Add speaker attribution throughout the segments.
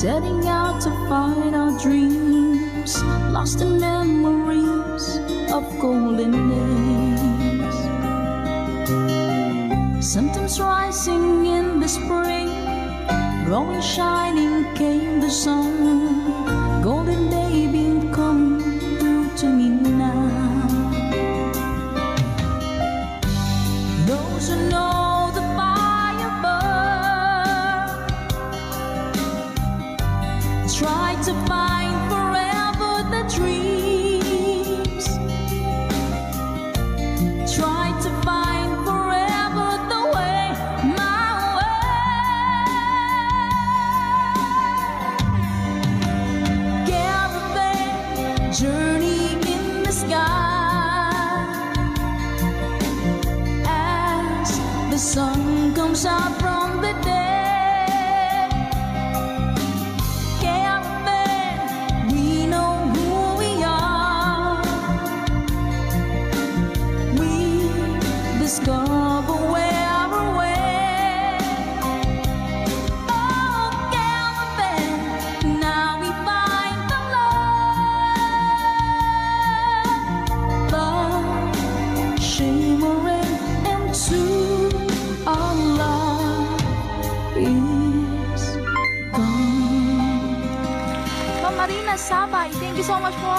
Speaker 1: setting out to find our dreams, lost in memories of golden days. Sometimes rising in the spring, growing shining came the sun. Golden day been coming through to me now. Those who know the fire burn try to find forever the dreams, try to find forever the way, my way. Caravan journey in the sky as the sun comes out from the day. Discover where we're way. Oh, caravan, now we find the love, love shimmering into our love is gone.
Speaker 2: Ma'am Marina Sabay, thank you so much po.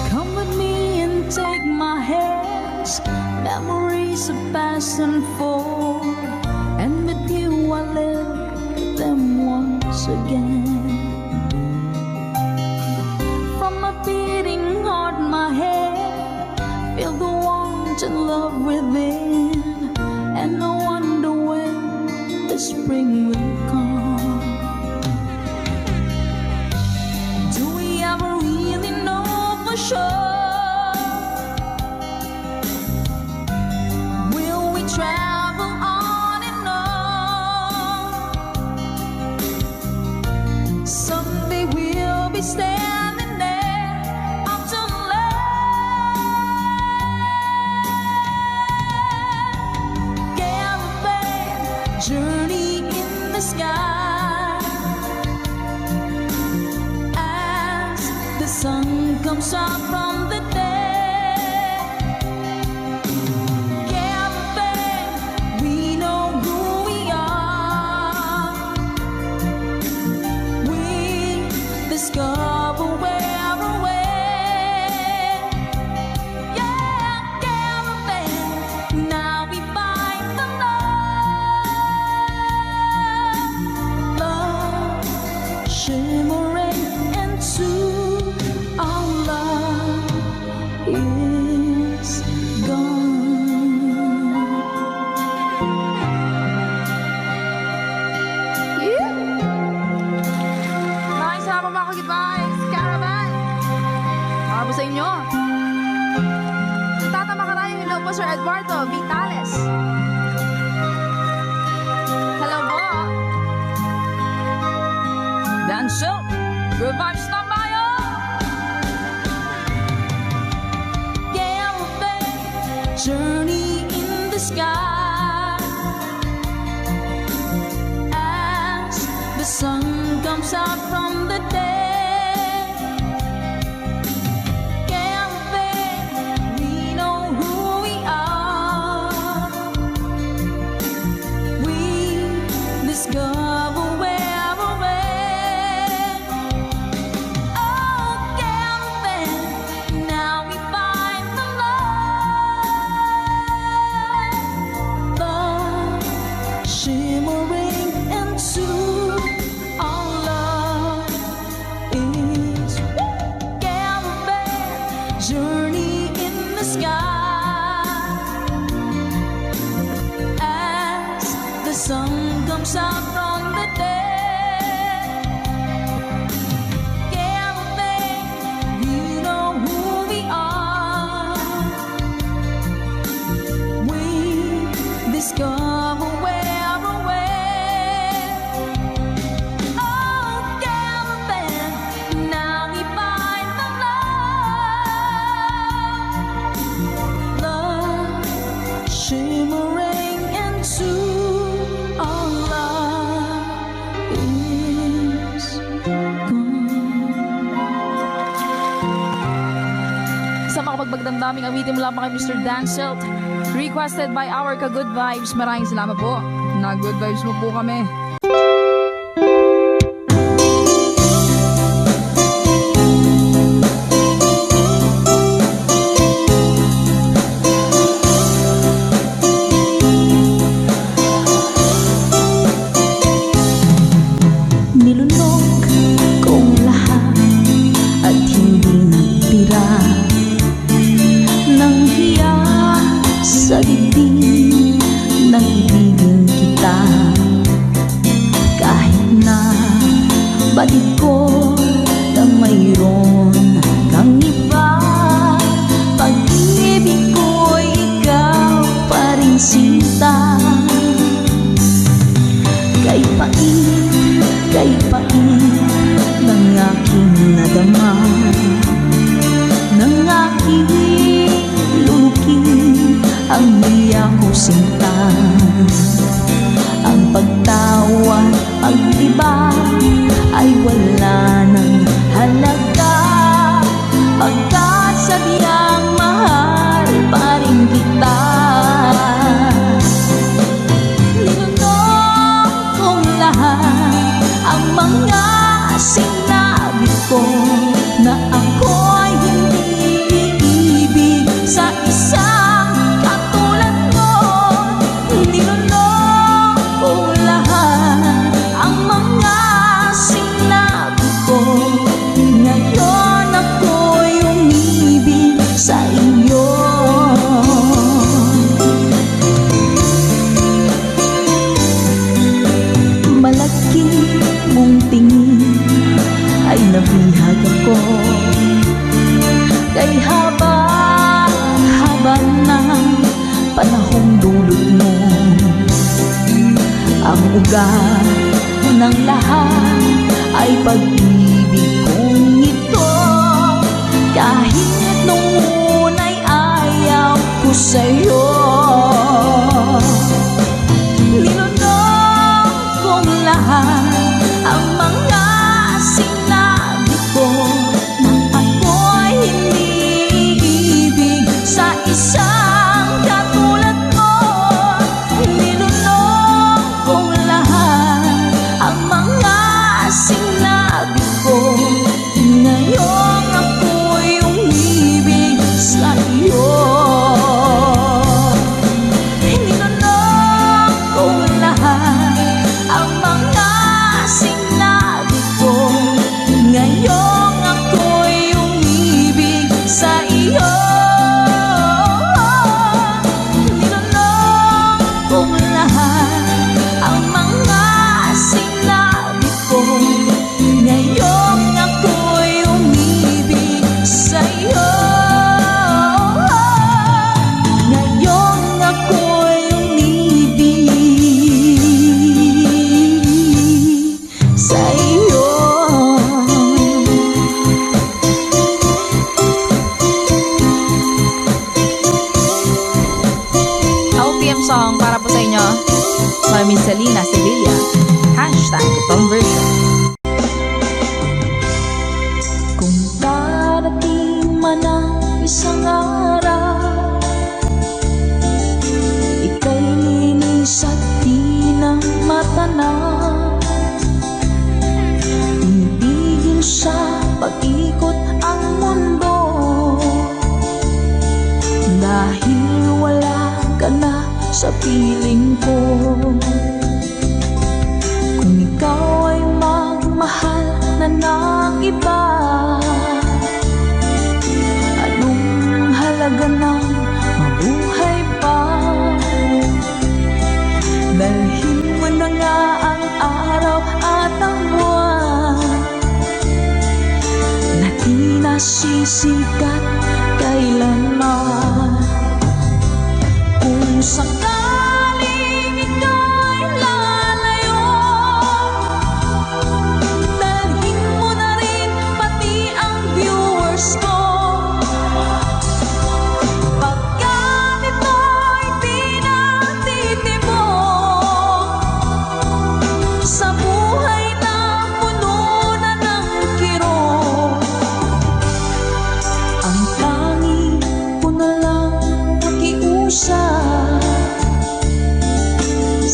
Speaker 1: Come with me and take my hands, memories of past and forth, and with you I live them once again. From a beating heart, my head, feel the warmth and love within, and I wonder when the spring will come. Do we ever really know for sure? Travel on and on. Someday we'll be standing there up to land. Caravan journey in the sky as the sun comes out from the day. Discover where we're way. Yeah, caravan, now we find the love, love shimmering into our love is gone.
Speaker 2: Yeah. Maraming salamat mga kagitbahay, Caravan. Para po sa inyo. Tatama ka tayo, hello po Sir Eduardo Vitales. Hello po.
Speaker 1: Dance up, good vibes tayo. Caravan journey in the sky as the sun comes out from the day. Caravan, we know who we are. We discover where we're at. Oh, caravan, now we find the love, love shimmering into our love is caravan journey in the sky as the sun comes out from the day. Caravan, we know who we are. We discover where we're at. Oh, caravan, now we find the love, Sa makapagbagdamdaming awitin mula pa kay Mr. Danselt, requested by our ka-good vibes. Maraming salamat po. Na-good vibes mo po kami.
Speaker 3: Nilunok kong lahat at hindi nagtira ng hiya sa dibdib ng ibigin kita. Kahit na batid ko na mayroon kang iba, pag-ibig ko'y ikaw pa rin sinta. Kay pait ng aking nadama, ng aking lulukin ang hiya ko sinta. Ang pagtawa, pag-iba ay wala ng halaga, pagkat sadyang mahal pa rin kita. Ninunong kong lahat ang mga sinabi ko na ako'y hindi iibig sa isang katulad mo. Ninunong kong lahat ang mga sinabi ko, ngayon ako'y umibig sa iyo. Malaki mong tingin ay nabihag ako, kay haba ng panahong dulot mo. Ang ugat ng lahat ay pag-ibig kong ito, kahit nung una'y ayaw ko sa'yo. Ninunong kong lahat ang mga sinabi ko na ako'y hindi iibig sa isang katulad mo. Ninunong kong lahat ang mga sinabi ko, ngayon ako'y umibig sa iyo. Ninunong kong lahat ang mga sinabi ko, ngayon ako'y umibig sa iyo. Ninunong kong lahat ang mga sinabi ko, ngayon ako'y umibig sa iyo. Ngayon ako'y umibig sa iyo.
Speaker 1: OPM song para po sa inyo. Mami Selena Sevilla. #conversion.
Speaker 3: Kung darating man ang isang araw, ika'y linis at di na matanaw, tinibigin sa pag-ikot ang mundo, dahil wala ka na sa piling ko. Kung ikaw ay magmahal na ng iba, anong halaga ng mabuhay pa? Dalhin mo na nga ang araw at ang buwan na di nasisikat kailanman. Kung sakaling ika'y lalayo, dalhin mo na rin pati ang viewers ko, pagkat ito'y di natitibok sa buhay na puno na ng kirot.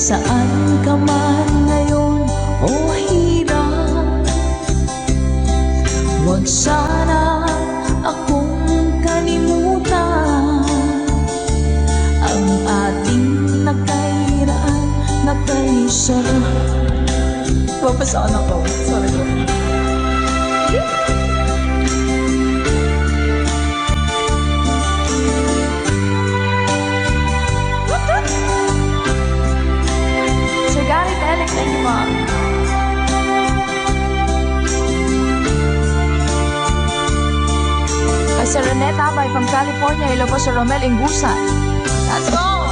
Speaker 3: Saan ka man ngayon o hirap, huwag sana akong kalimutan ang ating nakairaan na kaisa. Papasaan ako. Sorry po.
Speaker 2: Sir Gary Telek, thank you, Mom. Kay Sir Reneta Abay from California, hello po Sir Romel Ingusan. Let's go!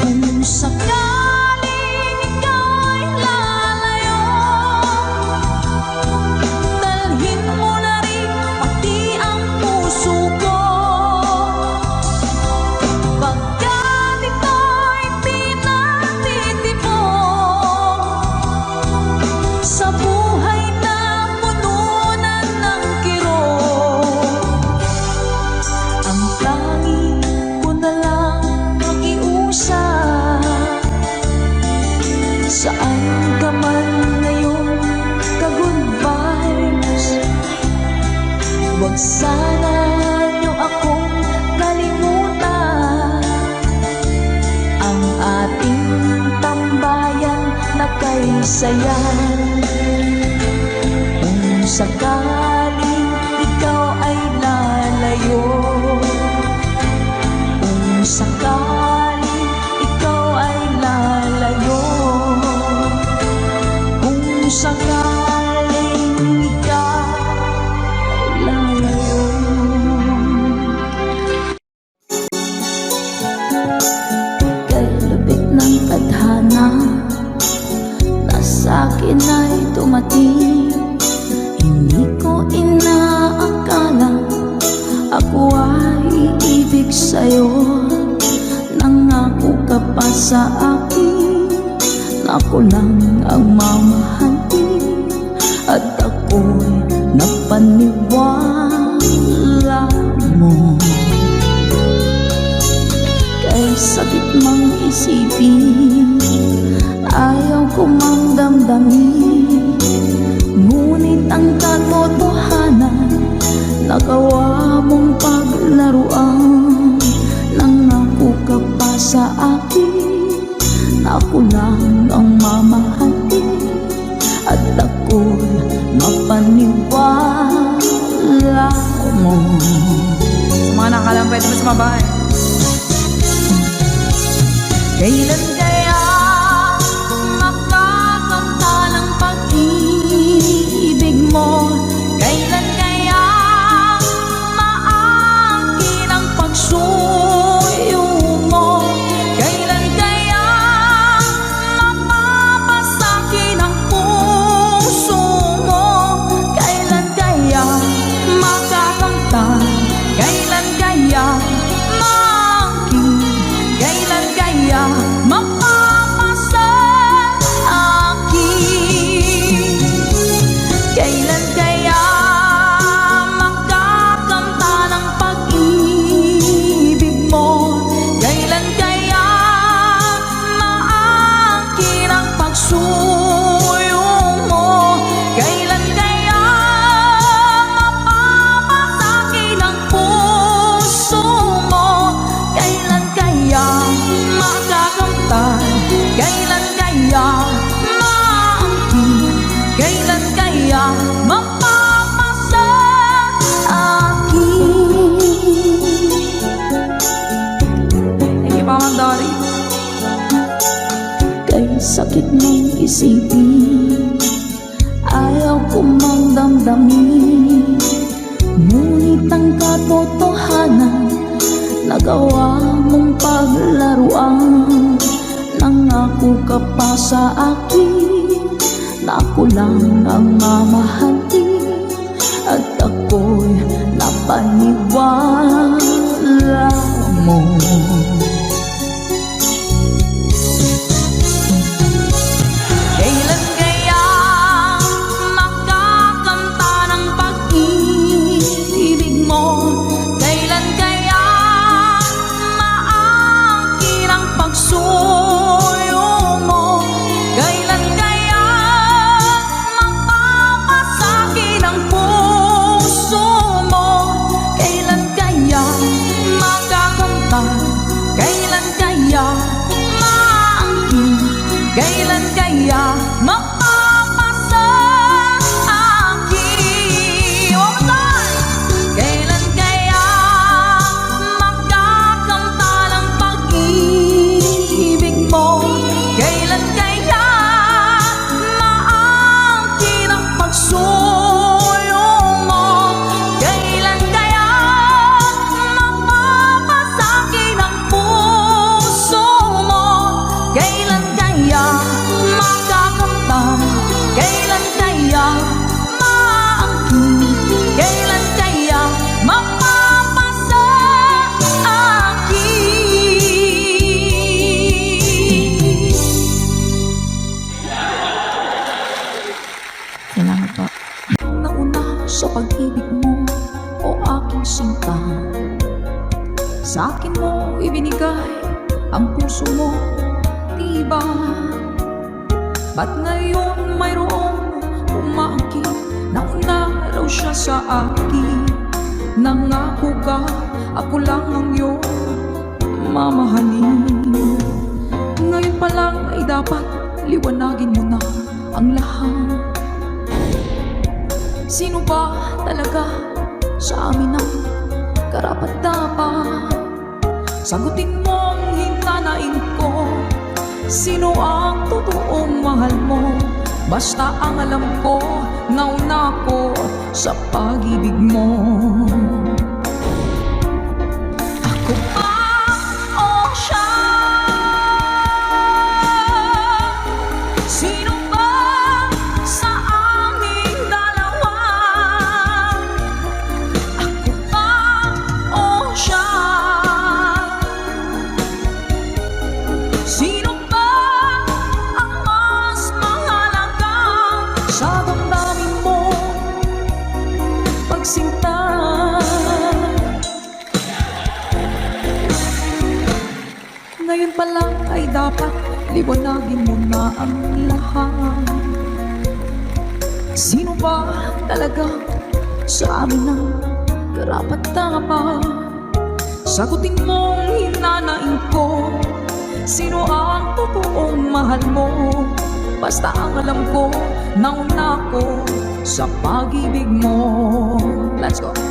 Speaker 3: Kung sakaling ikaw'y lalayo, dalhin mo na rin pati ang puso ko. Pagkat ito'y pinatitipon sa buhay na pununan ng kirot, ang tangi ko na lang makiusap. Saan ka man ngayon, ka-good vibes, huwag sana niyo akong kalimutan ang ating tambayan na kay sayan. Kung sakaling ikaw ay lalayo, kung sakaling ikaw ay lalayo, kung sakaling ikaw ay lalayo. Kalabit ng tadhana na sa'kin ay dumating, hindi ko inaakala ako ay iibig sa'yo. Nangako ka pa sa akin na ako lang ang mamahalin, at ako'y napaniwala mo. Kay sakit mang isipin, ayaw ko mang damdamin, ngunit ang katotohanan nagawa mong paglaruan. Nangako ka pa sa akin na ako lang ang mamahalin, at ako'y mapaniwala mo.
Speaker 2: Sa mga nakalang pwede mo sumabay.
Speaker 3: Kailan kaya makakanta ng pag-ibig mo? Kailan kaya maangkin ang pagsuyo mo? Kailan kaya mapapasakin ang puso mo? Kailan kaya makakanta? Kailan kaya maangkin? Kailan kaya mapapasa-akin? Kailan kaya makakanta ng pag-ibig mo? Kailan kaya maangkin ang pagsuyo mo? Kailan kaya mapapasakin ang puso mo? Kailan kaya makakamtan? Kailan kaya maangkin? Kailan kaya mapapasa-akin?
Speaker 2: Thank you, Mama Dory.
Speaker 3: Kay sakit mong isipin, ayaw ko mang damdamin, ngunit ang katotohanan nagawa mong paglaruan. Nangako ka pa sa akin na ako lang ang mamahalin, at ako'y napaniwala mo. Kailan kaya makakanta ng pag-ibig mo? Kailan kaya maangkin ang pagsuyo sinta. Sa akin mo ibinigay ang puso mo, diba? Ba't ngayon mayroong umaakit? Nauna raw siya sa akin. Nangako ka, ako lang ang iyong mamahalin. Ngayon pa lang ay dapat liwanagin mo na ang lahat. Sino ba talaga sa amin ang karapat-dapat? Sagutin mong hinanain ko, sino ang totoong mahal mo? Basta ang alam ko, nauna ko sa pag-ibig mo. Ako ba o siya? Sino ba sa aming dalawa? Ako ba o siya? Sino ba ang mas mahalaga sa damdamin mo pagsinta? Ngayon pa lang ay dapat liwanagin mo na ang lahat. Sino ba talaga sa amin ang karapat-dapat? Sagutin mong hinanain ko, sino ang totoong mahal mo? Basta ang alam ko, nauna ko sa pag-ibig mo. Let's go. Ako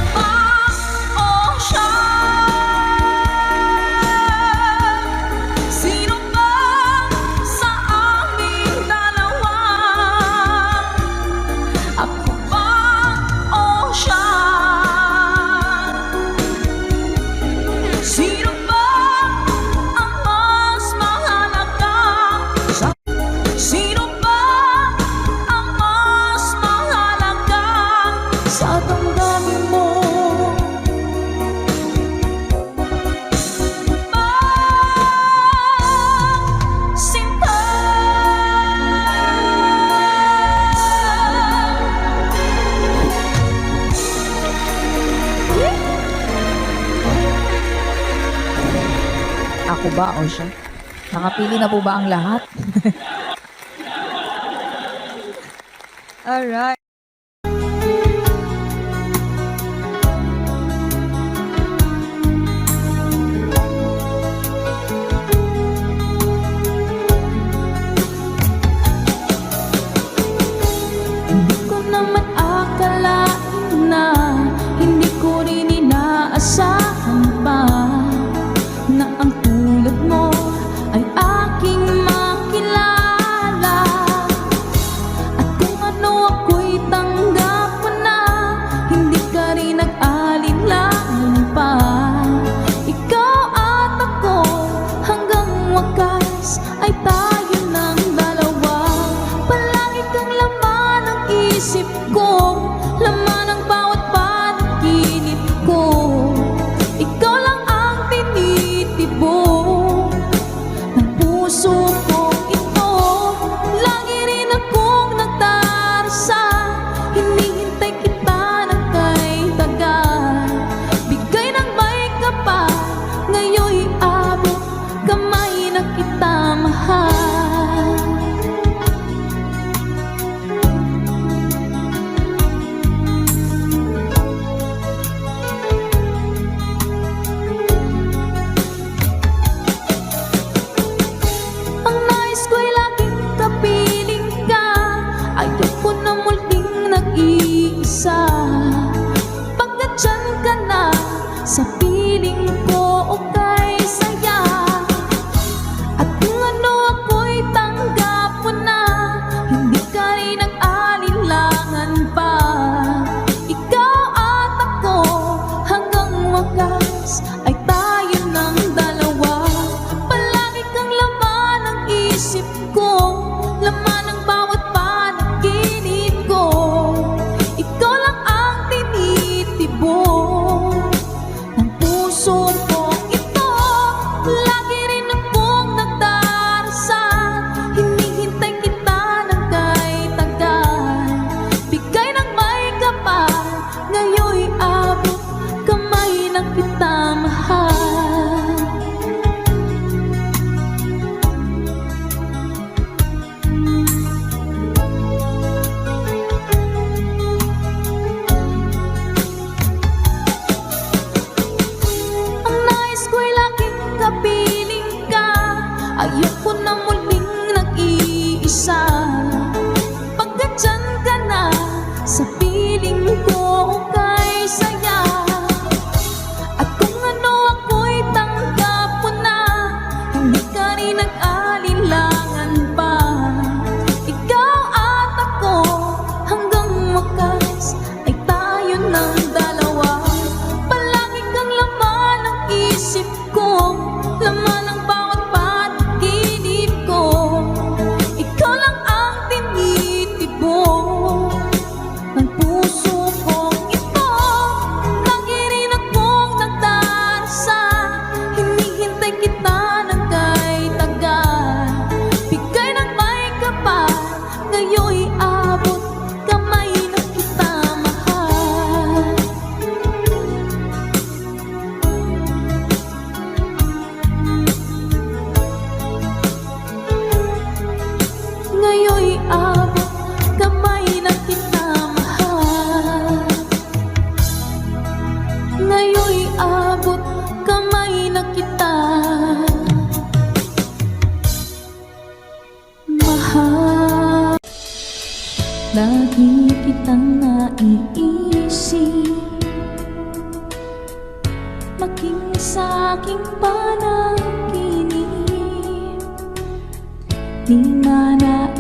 Speaker 3: ba o siya? Sino ba sa aming dalawa? Ako ba o siya? Sino ba ang mas mahalaga? Sino ba ang mas mahalaga sa damdamin mo? Sinta.
Speaker 2: Ako ba o siya? Nakapili na po ba ang lahat? Alright.
Speaker 3: Hindi ko naman akalain na hindi ko rin inaasahan pa na ang tulad mo ay aking makilala. At kung ano ako'y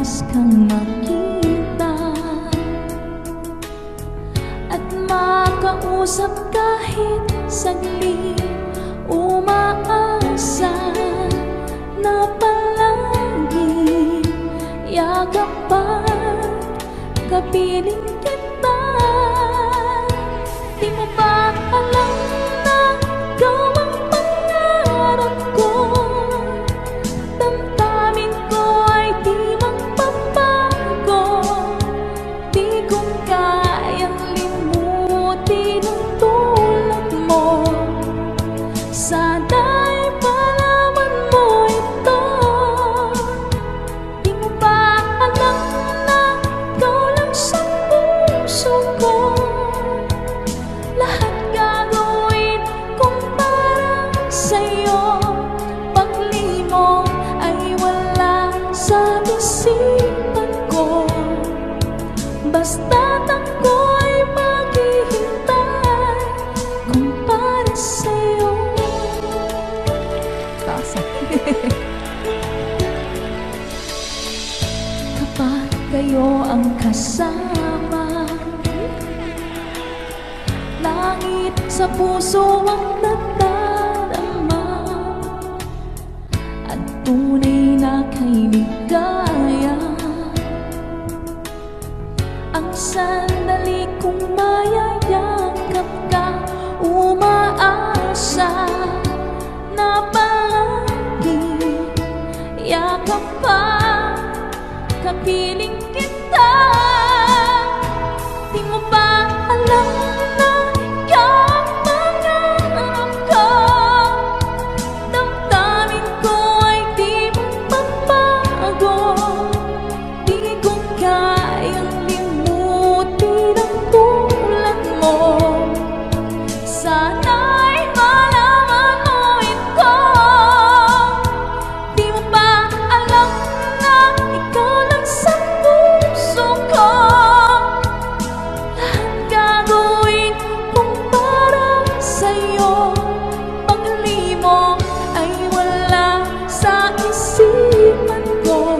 Speaker 1: nais kang makita at makausap kahit saglit. Umaasa na palagi yakapan, kapiling kita. Di mo ba alam na ikaw ang pangarap ko? Damdamin ko ay di magbabago. Di ko kayang limutin ang tulad mo. Sana'y malaman mo ito. Di mo ba alam na ikaw lang sa puso ko? Lahat gagawin kong para sa'yo. Paglimong ay wala sa isipan ko. Basta't ako'y maghihintay kung para sa'yo. Kapag kayo ang kasama, langit sa puso ang nadarama, at tunay na kay ligaya. Ang sandali kong mayayakap ka, umaasa na palagi yakap pa, kapiling kita. Di mo ba alam na ikaw ang pangarap ko? Damdamin ko ay di magbabago. Di ko kayang limutin ang tulad mo. Sana'y malaman mo ito. Di mo ba alam na ikaw lang sa puso ko? Lahat gagawin kong para sa'yo. Paglimong ay wala sa isipan ko.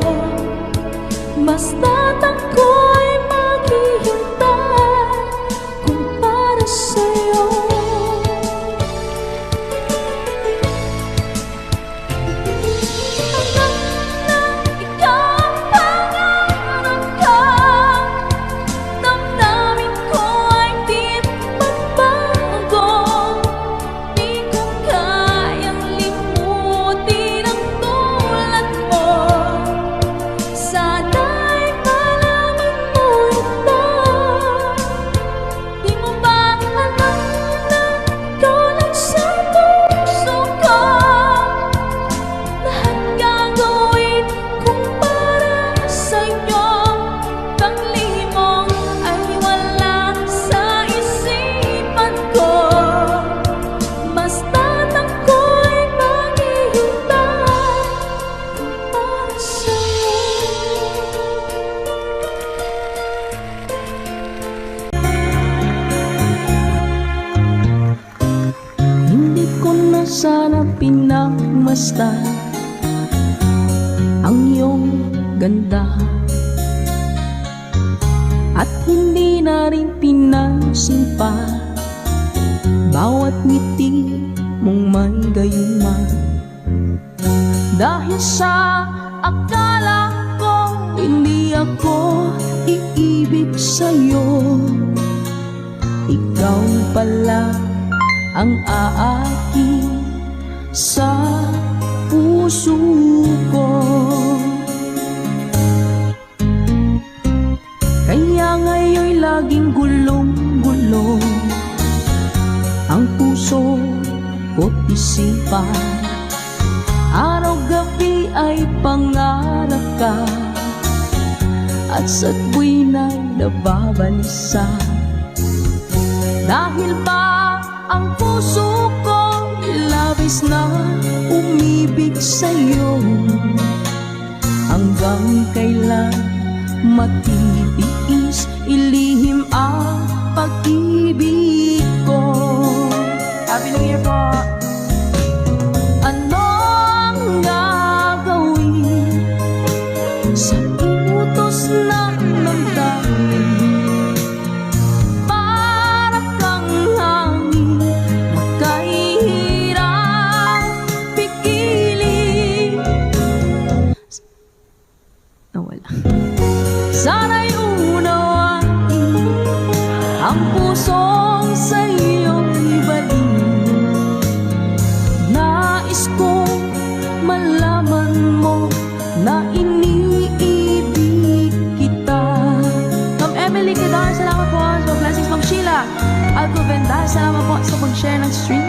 Speaker 1: Basta't ako'y maghihintay kung para sa'yo. Hanggang na ikaw ang pangarap ko, damdamin ko ay di magbago. Di ko kayang limutin ang tulad mo. Sana'y malaman mo ito. Di mo ba alam na ikaw lang sa puso ko? Lahat gagawin kong para sa'yo. Paglimong ay wala sa isipan ko. Basta't ako'y maghihintay kung para sa'yo. Hindi ko na sana pinagmasdan ang iyong ganda, at hindi na rin pinansin pa bawat ngiti mong may gayuma. Dahil sa akala ko hindi ako iibig sa'yo, ikaw pala ang aaki sa puso ko. Kaya ngayon'y laging gulong-gulong ang puso ko't isipan. Araw-gabi ay pangarap ka, at sa tuwina'y nababalisa. Dahil ba ang puso ko labis na umibig sa'yo? Hanggang kailan matitiis ilihim ang pag-ibig ko? Happy New Year po! Ano ang gagawin sa iyong
Speaker 2: Alvin, dahil salamat po sa pag-share ng stream.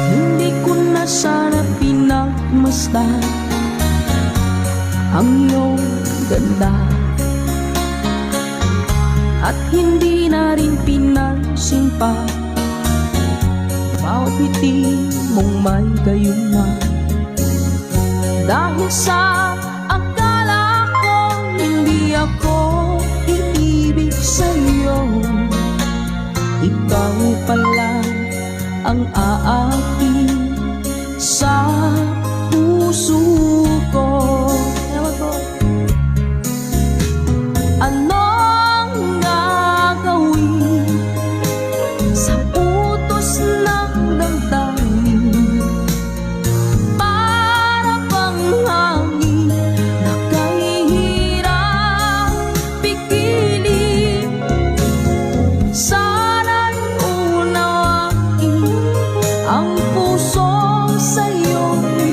Speaker 1: Hindi ko na sana pinagmasdan ang iyong ganda, at hindi na rin pinansin pa bawat ngiti mong may gayuma. Dahil sa akala ko hindi ako iibig sa'yo, ikaw pala ang aakin sa puso ko. Anong gagawin sa utos ng damdamin? Para bang hangin na kahihirap pigilin. Sana'y unawain ang puso sa'yo'y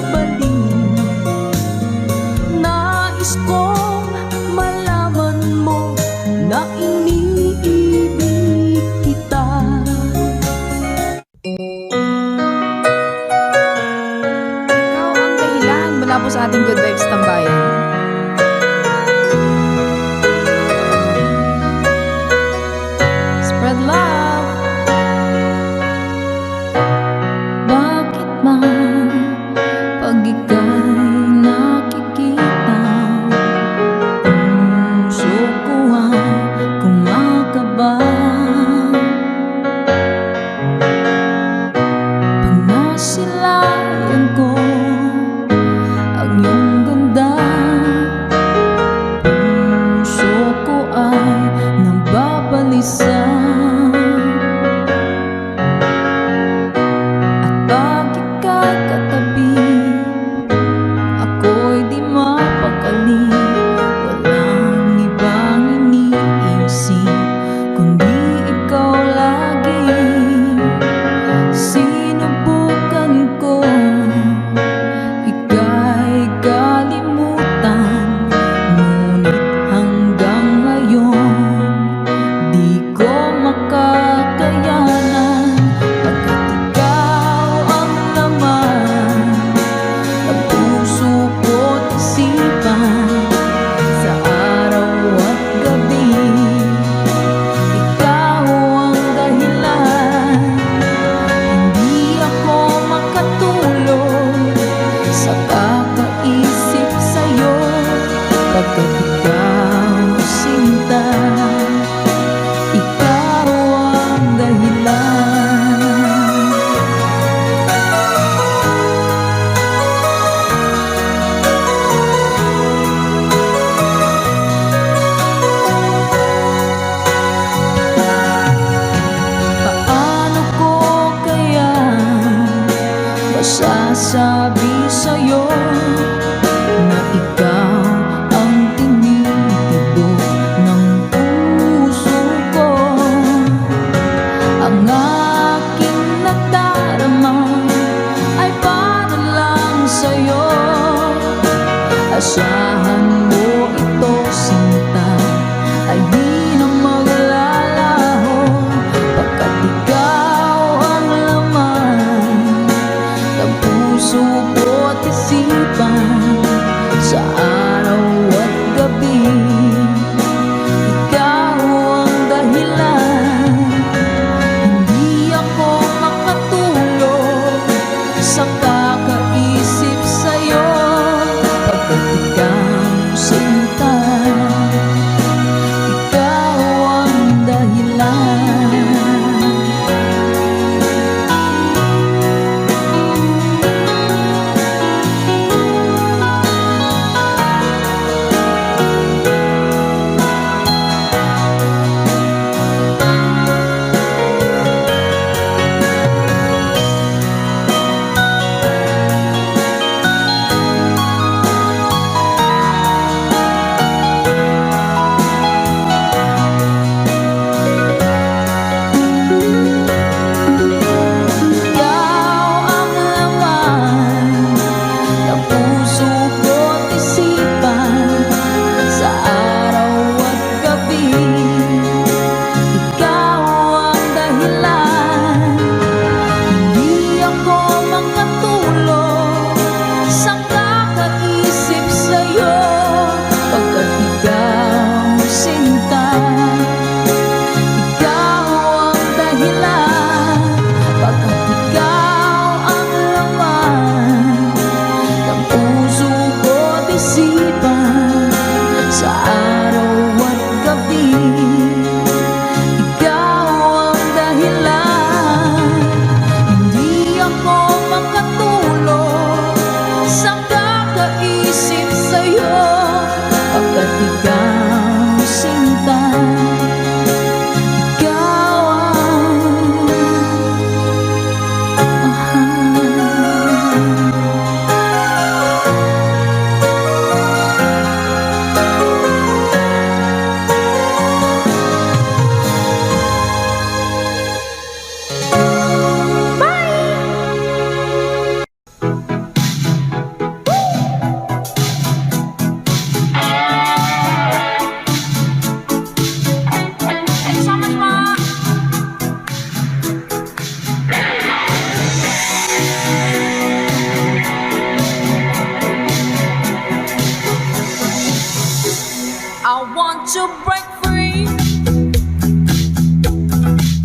Speaker 3: break free.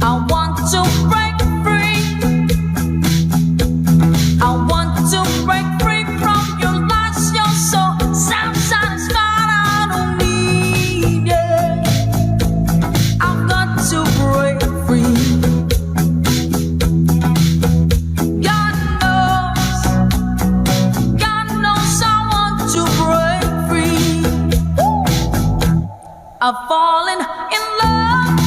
Speaker 3: I want to break free. I want to break free from your lies. You're so self-satisfied. I don't need it. I've got to break free. God knows I want to break free. I've fallen in love.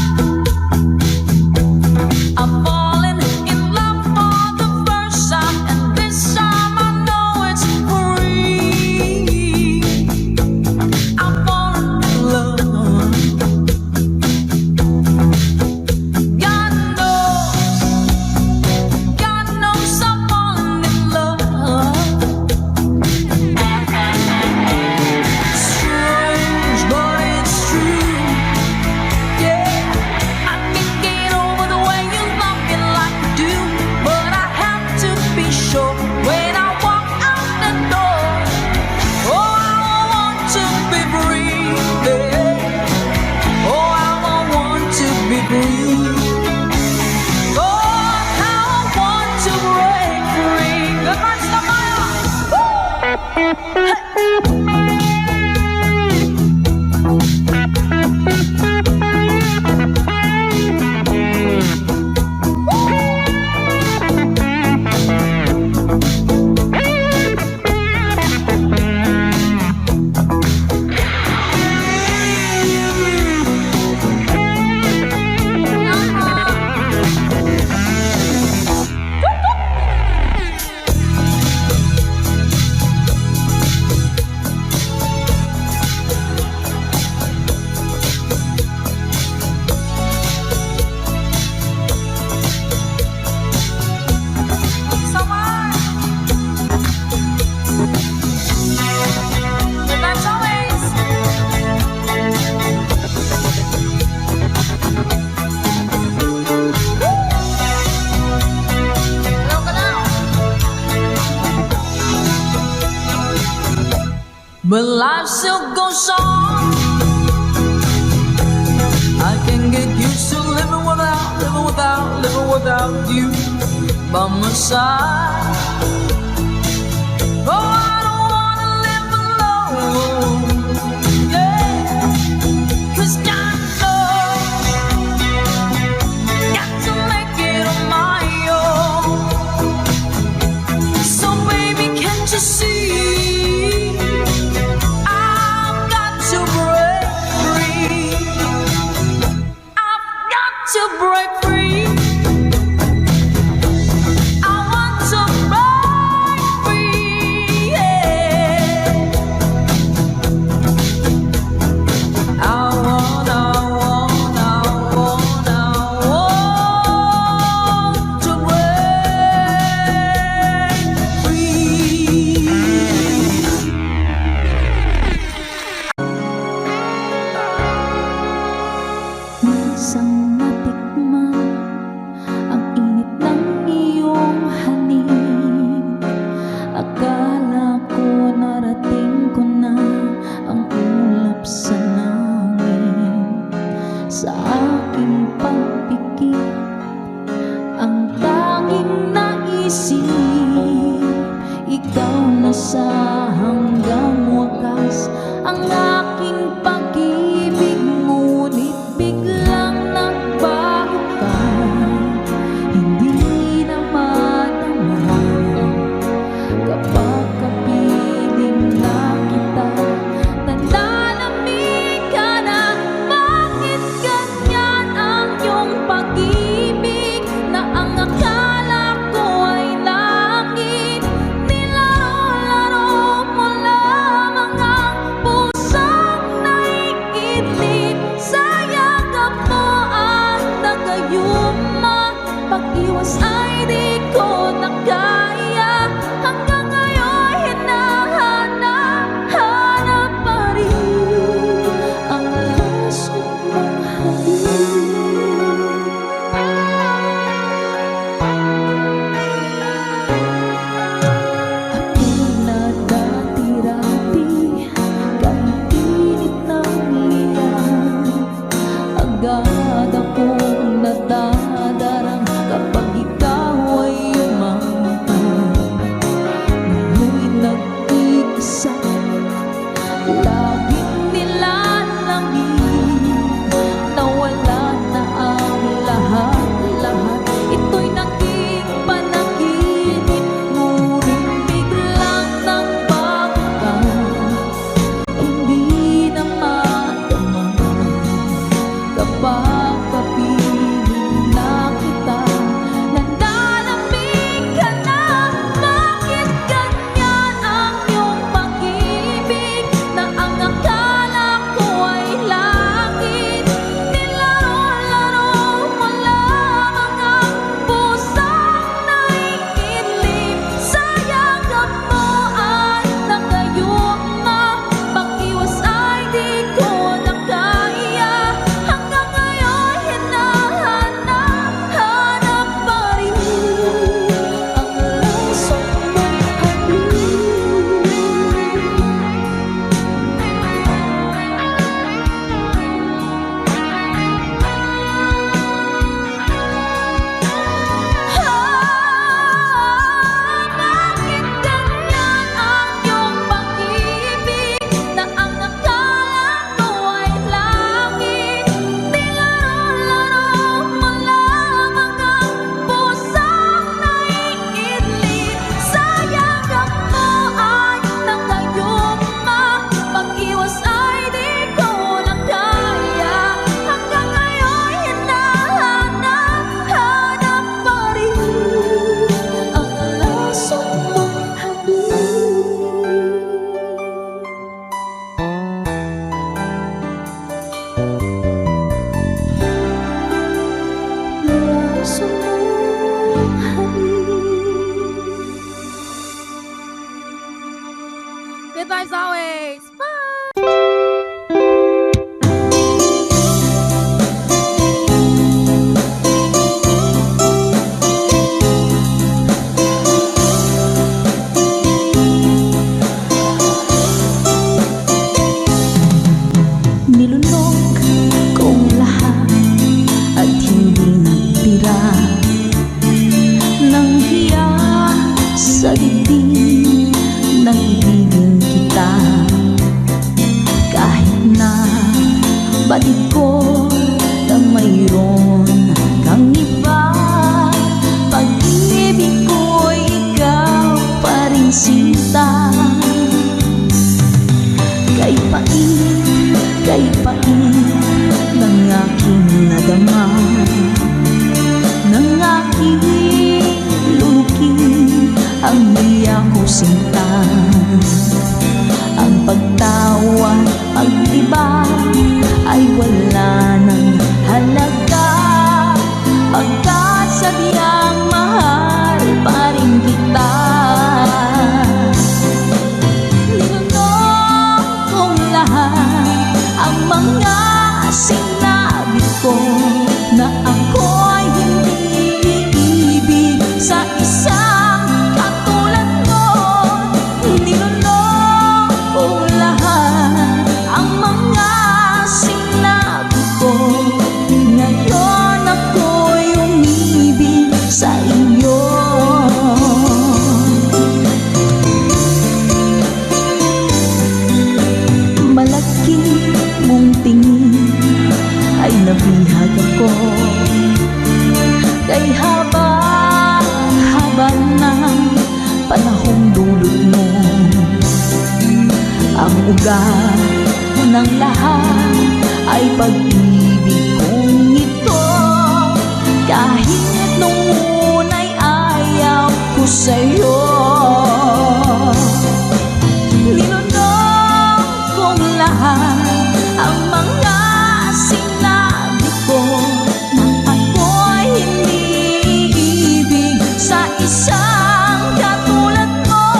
Speaker 3: I've fallen in love for the first time, and this time I know it's free. I've fallen in love. God knows I've fallen in love. Strange, but it's true. Yeah, I can't get over the way you love me like you do, but I have to be sure when I walk out the door. Oh, I want to be free. Yeah. Oh, I want to be free. Oh, how I want to break free. Good night, Samaya. But life still goes on. I can get used to living without you by my side. Oh, I don't wanna live alone. Yeah, 'cause God knows, got to make it on my own. So baby, can't you see? To break free, I want to break free, yeah. I want to break free.
Speaker 1: Isang natikman ang init ng iyong halik. Akala ko narating ko na ang ulap sa langit. Sa aking pagpikit, ang tanging naisip, ikaw na sa hanggang wakas. Ang aking pag-ibig, ngunit biglang nagbago ka. Hindi na madama kapag kapiling na kita. Nananamig ka na, bakit ganyan ang iyong pag-ibig? Na ang akala ko ay langit, nilaro-laro mo lamang ang pusong naiidlip. Sa yakap mo ang nagayuma, pag-iwas ay di ko na kaya. Hanggang ngayon hinahanap pa rin ang lasong mong halik. Ako na dati-dati, kahit init ng liyan, agad akong nadadarang kapag ikaw ay umangkin. Ngayon'y nag-iisa, laging nilalamig, nawala na ang lahat-lahat. Ito'y naging panaginip, ngunit biglang nang bangkang, hindi na madama kapag kapiling na kita. Nanlalamig ka na, bakit ganyan ang iyong pag-ibig, na ang akala ko ay langit? Nilaro-laro mo lamang ang pusang naiitlip, sayagap mo at nakayuma, pag-iwas ay di ko na kaya. Hanggang ngayon hinahanap-hanap pa rin ang lasang bakit ganyan ang iyong pag-ibig, na ang akala ko ay langit? Nilaro-laro mo lamang ang pusang naiidlip, sayagap mo ay nakayuma, pag-iwas ay di ko na kaya. Hanggang ngayon hinahanap-hanap pa rin ang lasang
Speaker 3: Good vibes always. Bye.
Speaker 1: Nilunok kong lahat at hindi nagtira ng hiya sa dibdib ng ibigin kita. Kahit na batid ko na mayroon kang iba, pag-ibig ko'y ikaw pa rin sinta. Kay pait ng aking nadama, ng aking lulukin ang hiya ko sinta. Ang pagtawa, pag-iba ay wala ng halaga, pagkat sadyang mahal pa rin kita. Nilunok kong lahat ang mga sinabi ko, na ako'y hindi iibig sa isang katulad mo. Nilunok kong lahat ang mga sinabi ko, ngayon ako'y umibig sa iyo. Malaki mong tingin ay nabihag ako, kay haba ng panahong dulot mo. Ang ugat ng lahat ay pag-ibig kong ito, kahit nung una'y ayaw ko sa'yo. Nilunok kong lahat ang mga sinabi ko, na ako'y hindi iibig sa isang katulad mo.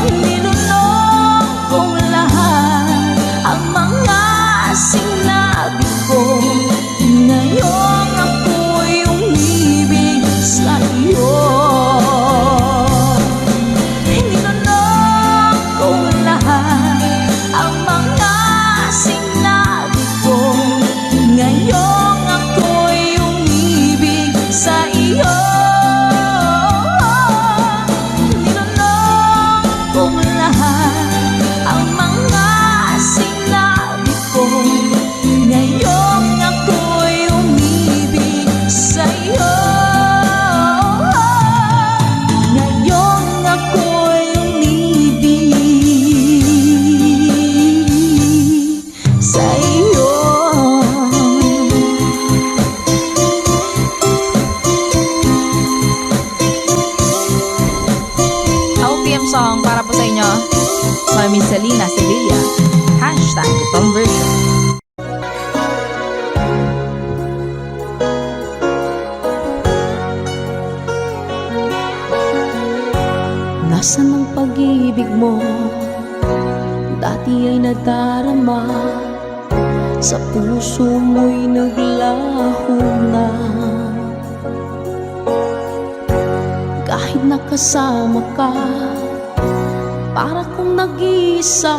Speaker 1: Nilunok kong lahat ang mga sinabi ko, ngayon ako'y umibig sa iyo.
Speaker 2: Angelina Sevilla. Hashtag Tom Version.
Speaker 1: Nasaan ang pag-ibig mo? Dati ay nadarama, sa puso mo'y naglaho na. Kahit nakasama ka, para kong nag-iisa.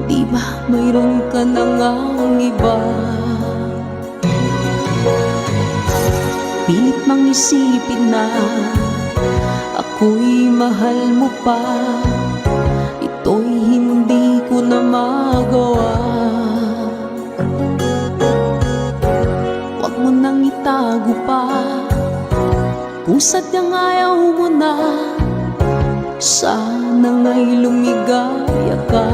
Speaker 1: Di ba mayroon ka na ngang iba? Pilit mang isipin na ako'y mahal mo pa. Ito'y hindi ko na magawa. Huwag mo nang itago pa, kung sadyang ayaw mo na. Sana nga'y lumigaya ka.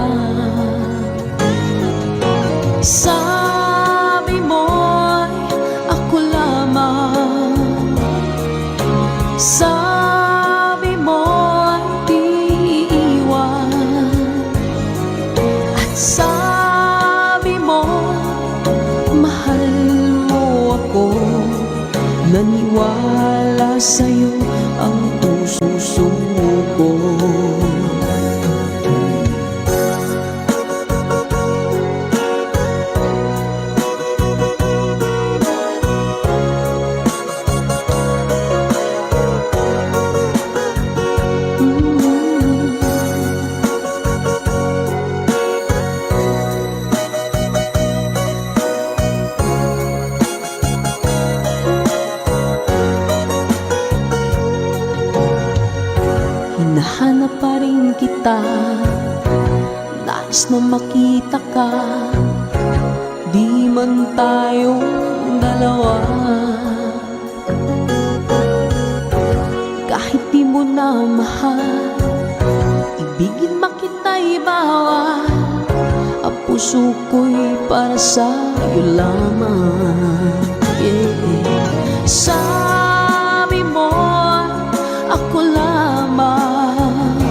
Speaker 1: Sabi mo'y ako lamang, sabi mo'y di iiwan, at sabi mo mahal mo ako. Naniwala sa'yo ang puso ko. Hinahanap pa rin kita, nais na makita ka. Di man tayong dalawa, kahit di mo na mahal, ibigin makita'y bawal. Ang puso ko'y para sa'yo lamang, yeah. Sabi mo ako lamang,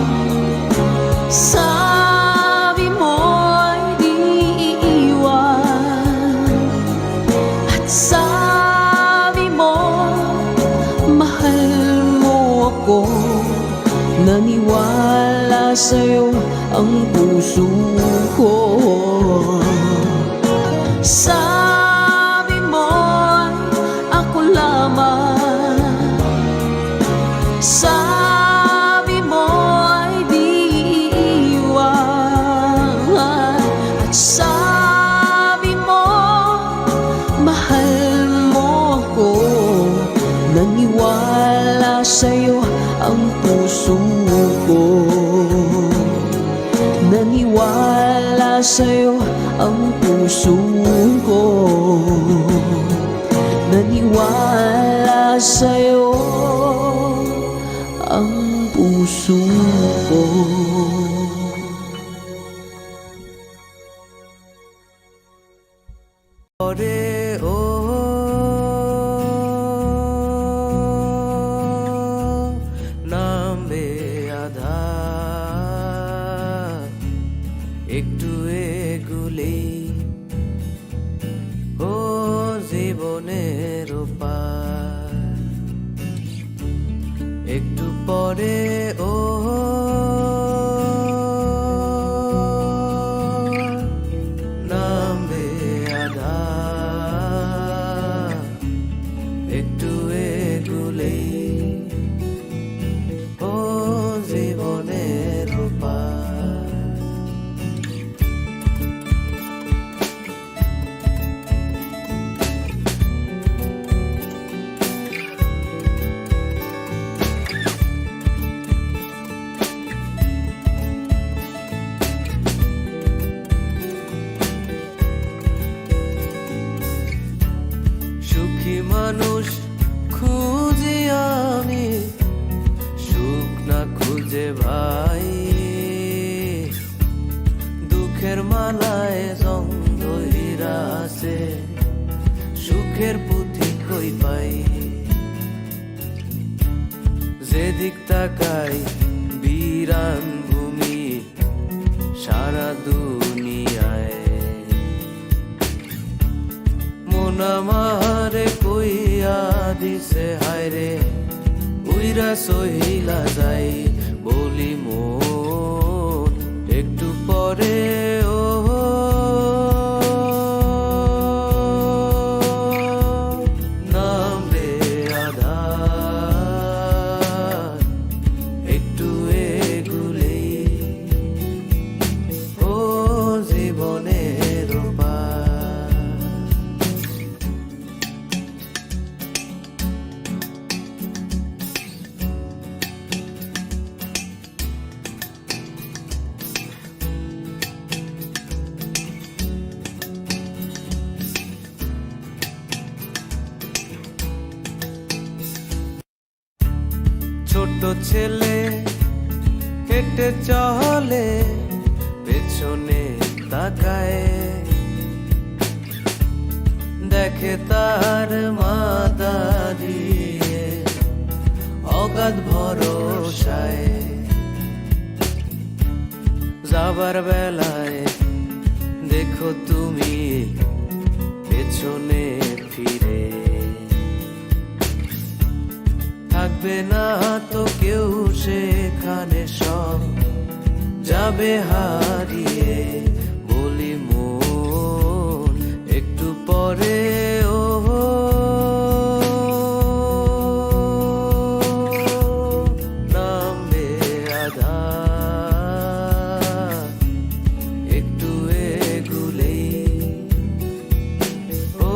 Speaker 1: sabi mo'y di iiwan, at sabi mo mahal mo ako. Naniwala sa'yo ang puso ko. Sabi mo'y ako lamang, sabi mo'y di iiwan, at sabi mo mahal mo ako. Naniwala sa'yo ang puso ko. Naniwala sa'yo ang puso ko. Naniwala sa'yo ang puso ko.
Speaker 4: নামবে আধার, একটু এগুলি ও জীবনের পার। একটু পরে ও নামবে আধার, একটু এগুলি ও জীবনের পার। সুখী মানুষ খুঁজি আমি, সুখ না খুঁজে ভাই, দুঃখের মালায় জঙ্গ হীরা আছে, সুখের পুঁথি কই পাই। যেদিক তাকাই বিরান ভূমি, সারা দুনিয়ায়। মন আমারে কইয়া দিছে হায়রে উইরা সহিলা যাই, বলি মন একটু পরে ও নামবে আধার, একটু এগুলেই ও জীবনের পার। ছোট ছেলে হেঁটে চলে, পেছনে তাকায়, দেখে তার মা দাঁড়িয়ে অগাধ ভরসায়। যাবার বেলায় দেখো তুমি পেছনে ফিরে, থাকবে না তো কেউ সেখানে, সব যাবে হারিয়ে, বলি মন একটু পরে ও নামবে আধার, একটু এগুলেই ও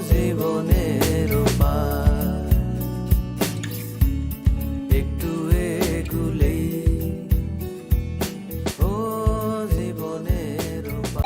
Speaker 4: জীবনের পার, একটু এগুলেই ও জীবনের পার।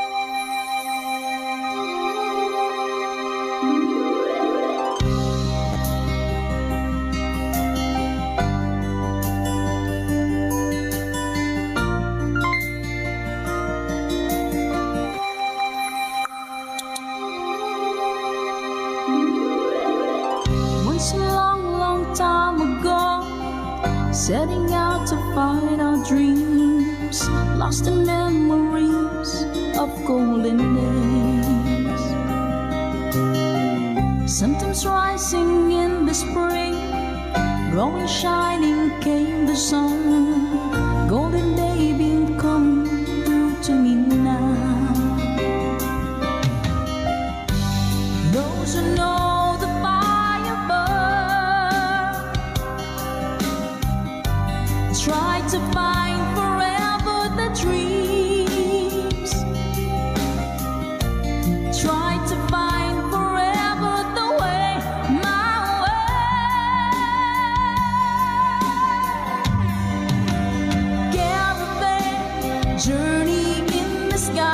Speaker 1: Once a long, long time ago, setting out to find our dreams, lost in memories of golden days. Sometimes rising in the spring, growing shining came the sun. Golden day being come through to me now. Those who know the fire burn try to find forever the dreams, try to find forever the way, my way. Caravan journey in the sky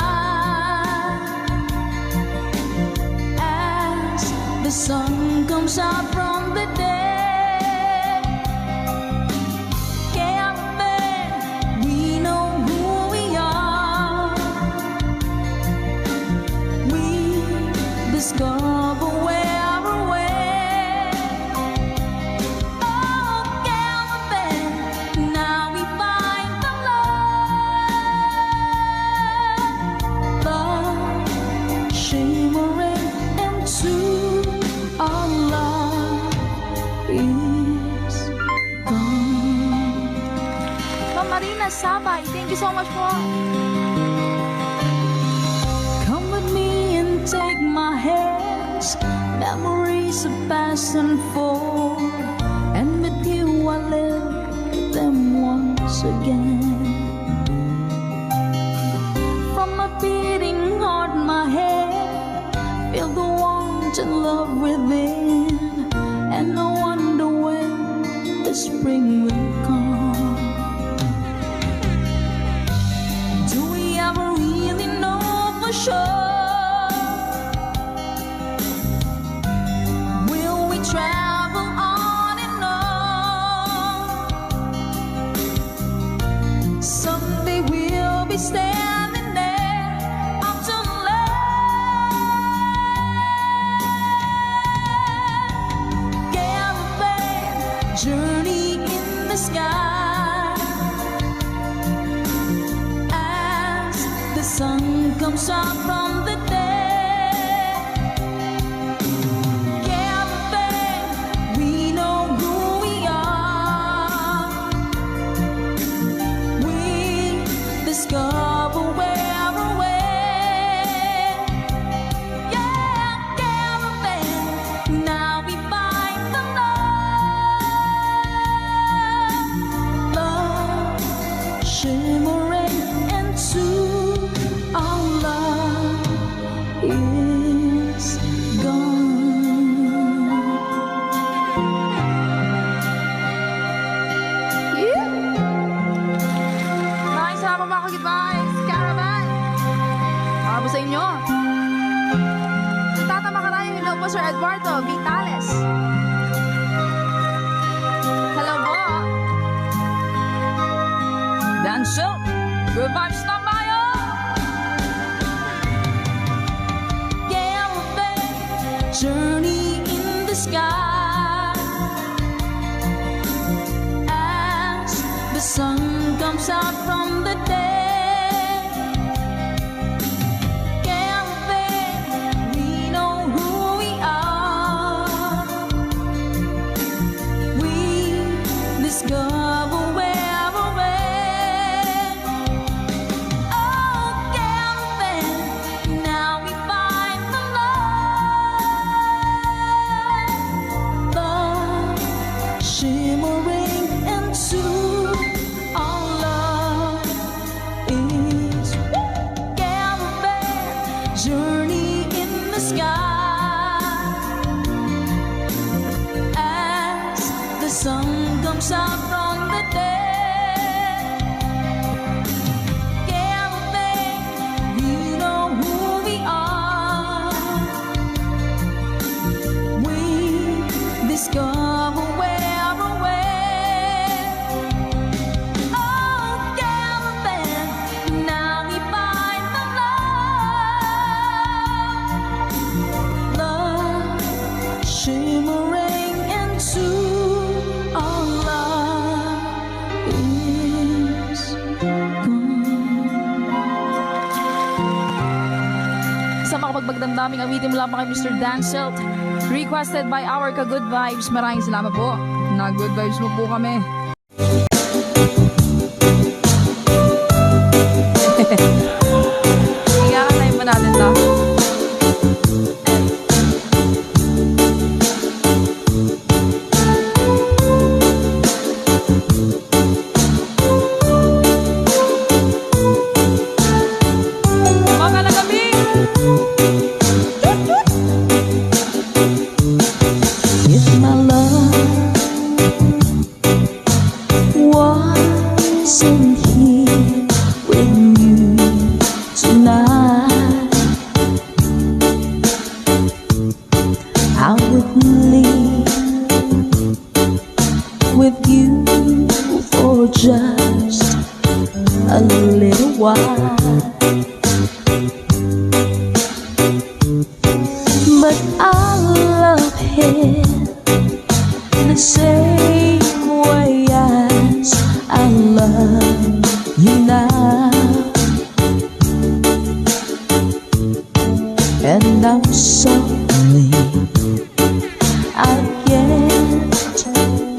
Speaker 1: as the sun comes out from the dead. Caravan, we know who we are. We discover where we're went. Oh, caravan, now we find the love, shimmering into our love is gone.
Speaker 2: Ma'am Marina Sabay, thank you so much po.
Speaker 1: Come with me and take my hands. Memories of past unfold, and with you I live them once again. From my beating heart, my head, feel the warmth and love within, and I wonder when the spring will come. Do we ever really know for sure? Will we travel on and on? Someday we'll be standing there up to land. Caravan journey in the sky as comes out from the dead. Caravan, we know who we are. We discover where we're way. Yeah, caravan, now we find the love shimmering into our love is gone.
Speaker 2: Maraming salamat mga kagibay. Caravan. Para po sa inyo. Tatama ka tayo. Hello po Sir Eduardo Vitales. Hello po.
Speaker 3: Dancel, good vibes na tayo.
Speaker 1: Caravan, journey in the sky. As the sun comes out from the dead. Caravan, we know who we are. We discover where we're at. Oh, caravan, now we find the love shimmering into our love is caravan, journey in the sky. As the sun comes out from the dead. Caravan, we know who we are. We discover where we're at. Oh, caravan, now we find the love shimmering into our love is gone.
Speaker 2: Sa makapagbagdamdaming awitin mula pa kay Mr. Dancel. Requested by our ka-good vibes. Maraming salamat po.
Speaker 3: Na-good vibes mo po kami.
Speaker 2: Iyakatayin pa natin to.
Speaker 3: Mga lagami!
Speaker 1: If my love wasn't here with you tonight, I would leave with you for just a little while. But I love him the same way as I love you now. And I'm sorry I can't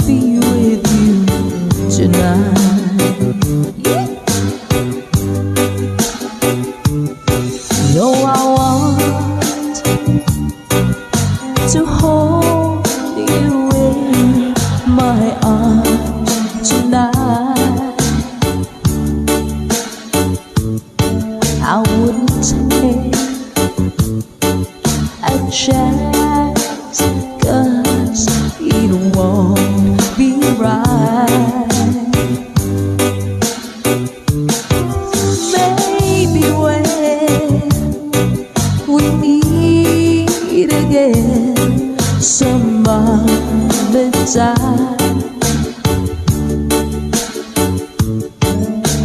Speaker 1: be with you tonight. No, I want to hold you in my arms tonight. I wouldn't take a chance, 'cause it won't be right. Maybe when we meet again some other time,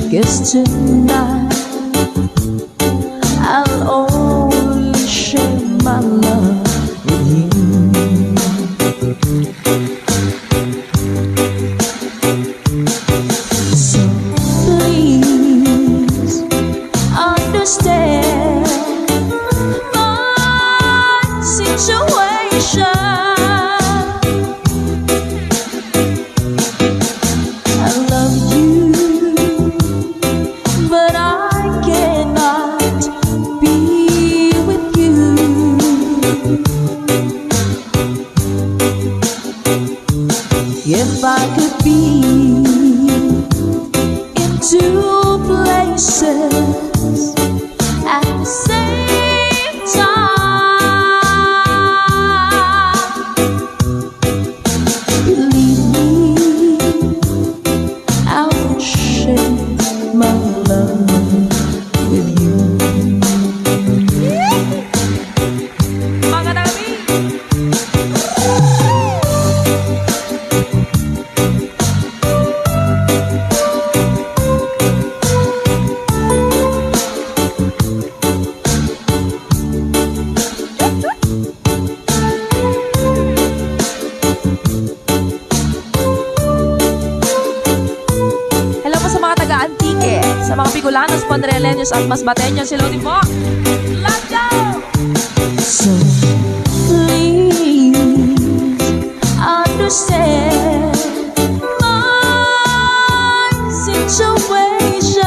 Speaker 1: 'cause tonight I'll only share my love with you. So please understand situation. I love you, but I cannot be with you. If I could be in two places at the same time, believe me, I would share my love with you.
Speaker 2: Mga nami! Hello po sa mga taga-Antique, sa mga Bicolanos, Pondereleños at Masbateños. Hello din po! Let's go!
Speaker 1: So please understand my situation.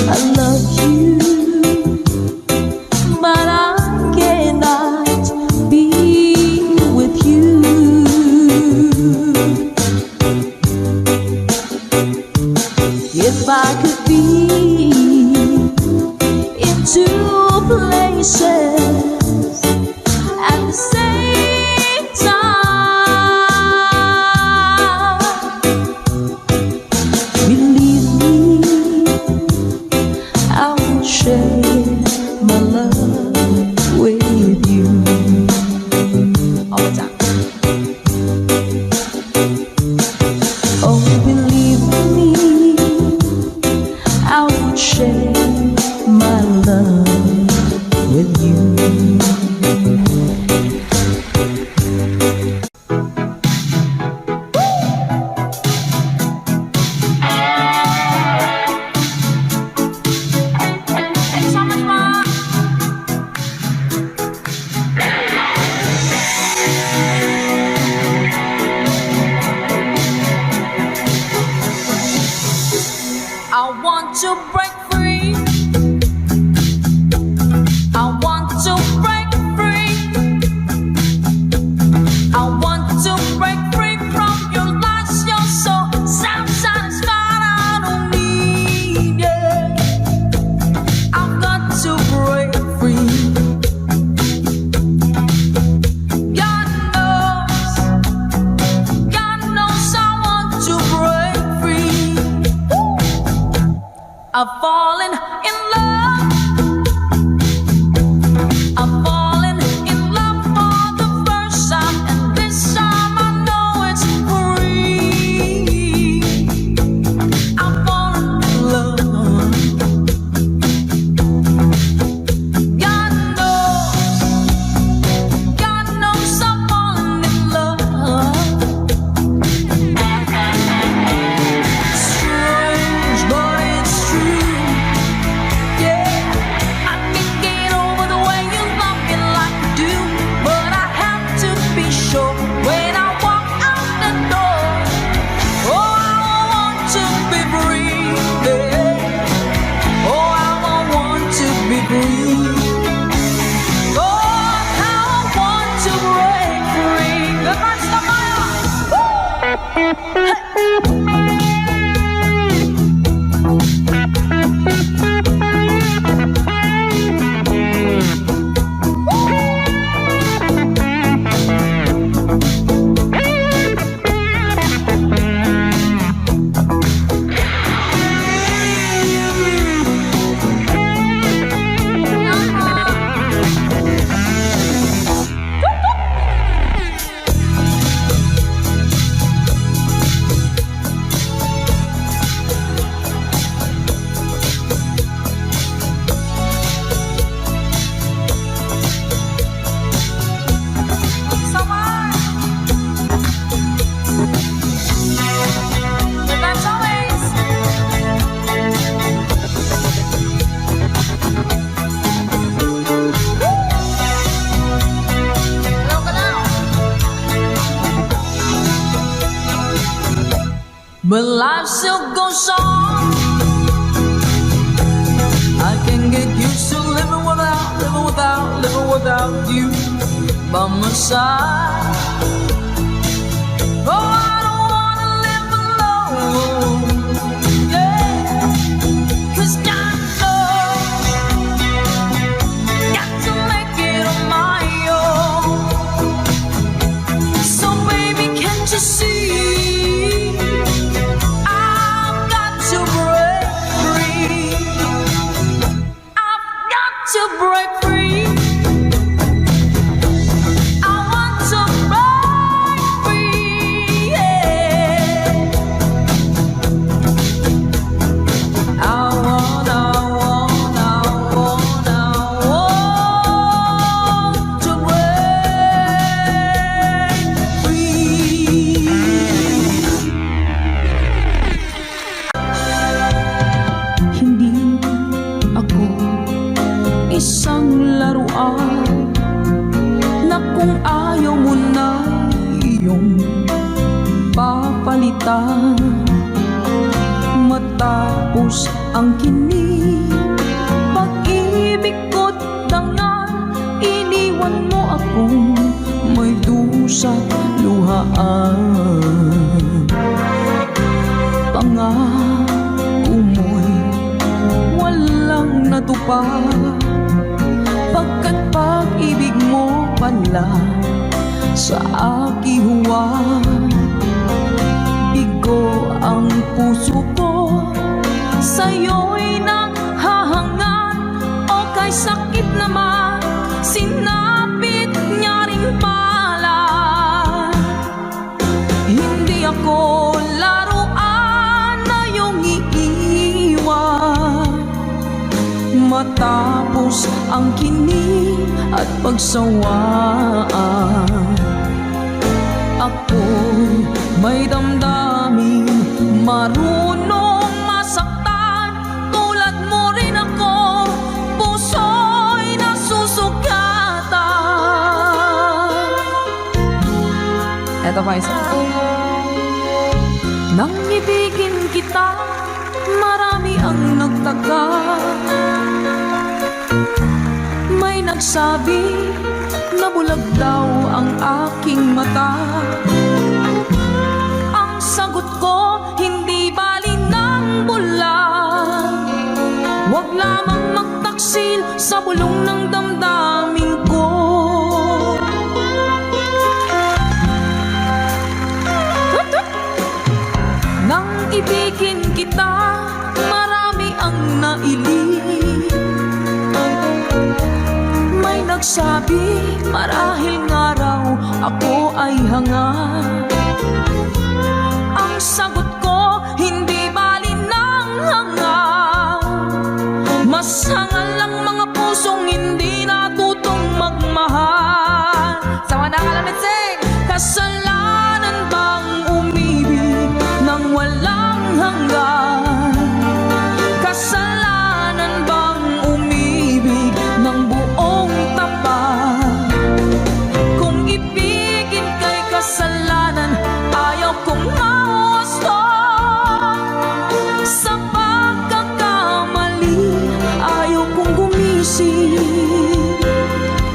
Speaker 1: I love you, but I cannot be with you. If I could be in two places at the same time, believe me, I will share my love with you.
Speaker 2: All the time.
Speaker 1: Oh, believe me, I will share my love with you.
Speaker 2: And some
Speaker 3: without you by my side. Oh, I don't wanna live alone, yeah, 'cause got love, got to make it on my own. So baby, can't you see, I've got to break free, I've got to break free. I want to break free, yeah. I want to break free. Hindi ako isang laruan na kung ayaw mo na iyong papalitan. Matapos ang kinig, pag-ibig ko't dangal, iniwan mo akong may dusa't luhaan. Pangako mo'y walang natupad, pagkat pag-ibig mo pala sa aking huwag. Bigo ang puso ko, sa'yo'y naghahangat, o kay sakit naman, sinapit niya rin pala. Hindi ako laruan na iyong iiwan. Matapos ang kinig at pagsawaan, ako'y may damdaming marunong masaktan. Tulad mo rin ako, puso'y nasusugatan.
Speaker 2: Eto pa isa.
Speaker 3: Nang ibigin kita, marami ang nagtaka. May nagsabi na bulag daw ang aking mata. Ang sagot ko, hindi bali ng bulag. Huwag lamang magtaksil sa bulong ng damdamin ko. Nang ibigin kita, marami ang nailing. May nagsabi, marahil nga raw ako ay hanga. Ang sagot ko, hindi bali ng hanga. Mas hangal lang mga pusong hindi natutong magmahal.
Speaker 2: Sama na ka lang, sing!
Speaker 3: Kasalanan bang umibig nang walang hanggan? Kasalanan bang umibig ng buong tapat? Kung ibigin kay kasalanan, ayaw kong mawasto. Sa pagkakamali, ayaw kong gumising.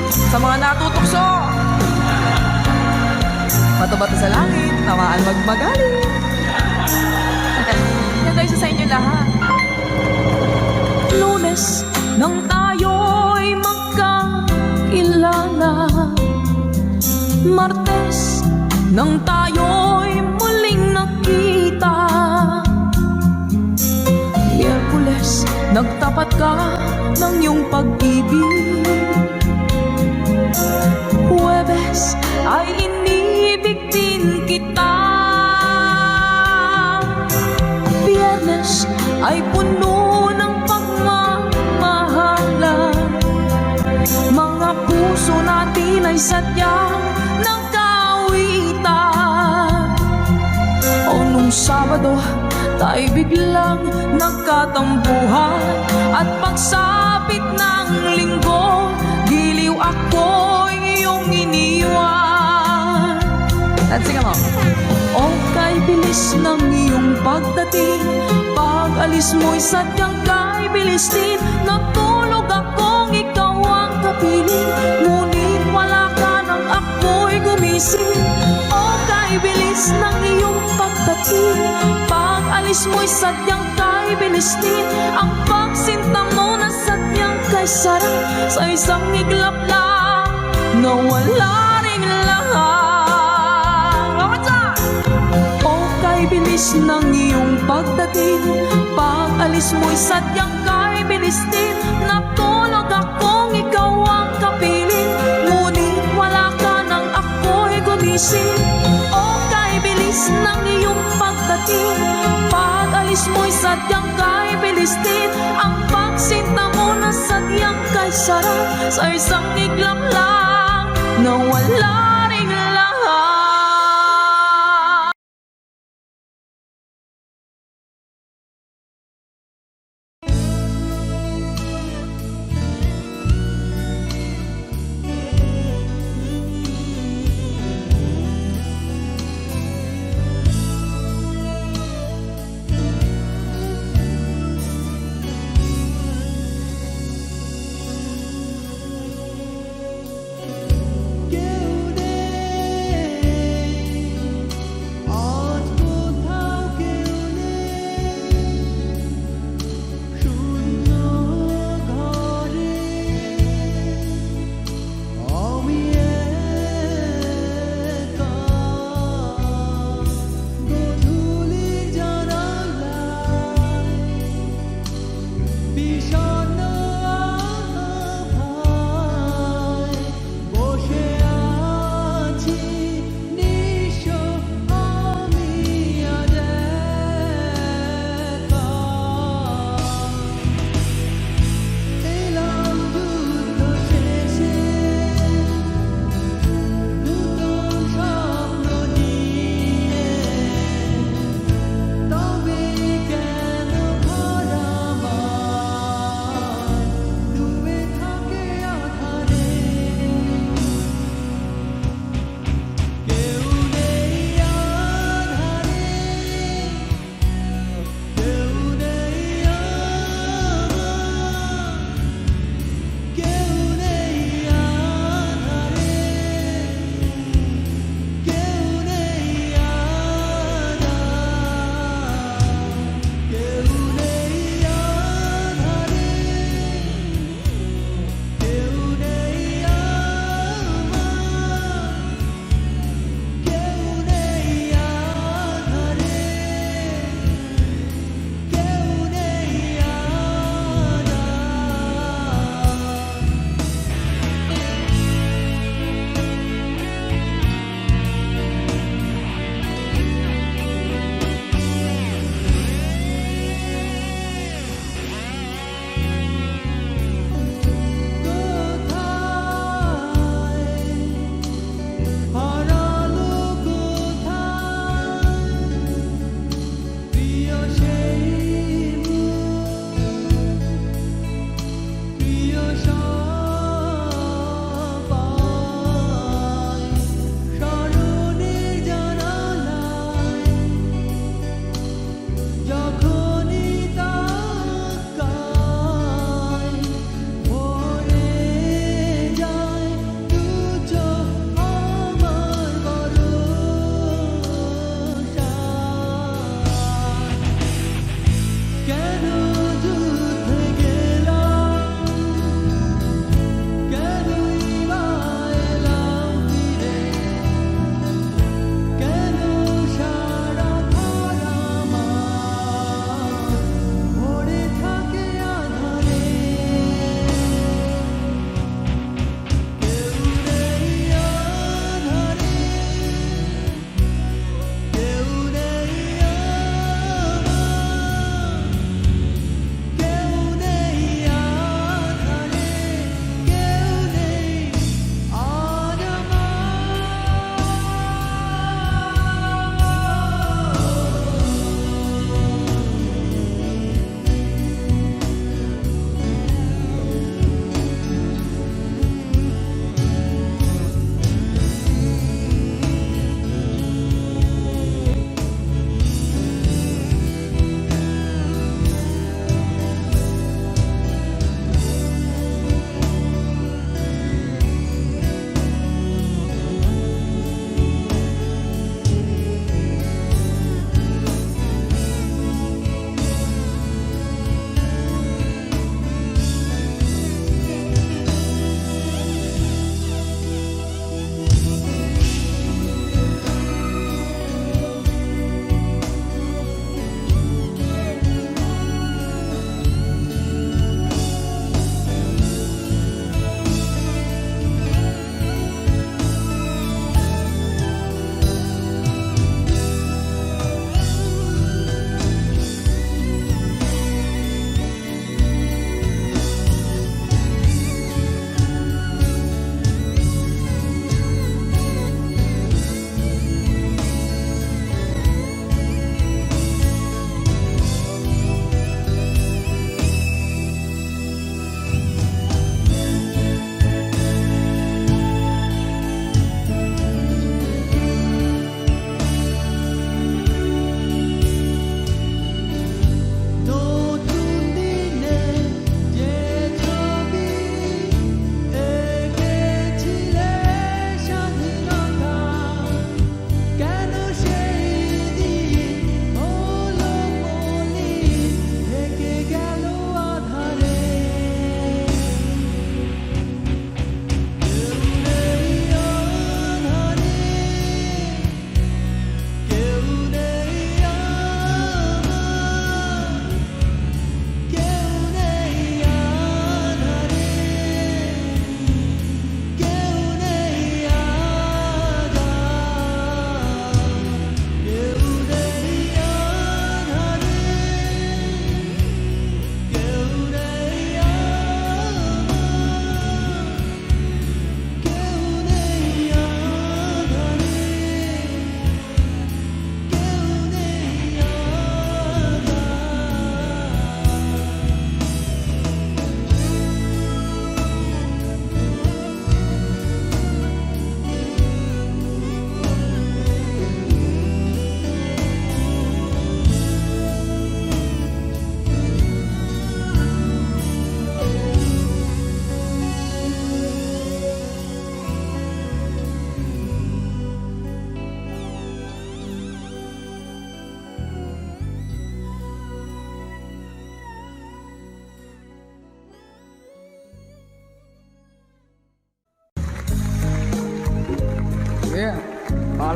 Speaker 2: Sa mga natutukso, bato-bato sa langit, tamaan magmagaling. Yan tayo sa inyo lahat.
Speaker 3: Lunes nang tayo'y magkakilala, Martes nang tayo'y muling nakita, Miyerkules nagtapat ka ng iyong pag-ibig, Huwebes ay inibig din kita, Biyernes ay puno ng pagmamahalan. Mga puso natin ay sadyang nagkawitan. O nung Sabado, tayo biglang nagkatampuhan. At pagsapit ng Linggo, giliw ako iyong iniwan.
Speaker 2: Let's sing along.
Speaker 3: O kay bilis ng iyong pagdating, pag-alis mo'y sadyang kay bilis din. Natulog akong ikaw ang kapiling, ngunit gumising. O kay bilis ng iyong pagdating, pag-alis mo'y sadyang kay bilis din. Ang pagsinta mo na sadyang kay sarap, sa isang iglap lang nawala ring lahat. O kay bilis ng iyong pagdating, pag-alis mo'y sadyang kay bilis din. Natulog akong ikaw ang kapiling, ngunit wala ka nang ako'y gumising. O kay bilis ng iyong pagdating, pag-alis mo'y sadyang kay bilis din. Ang pagsinta mo na sadyang kay sarap, sa isang iglap lang nawala ring lahat.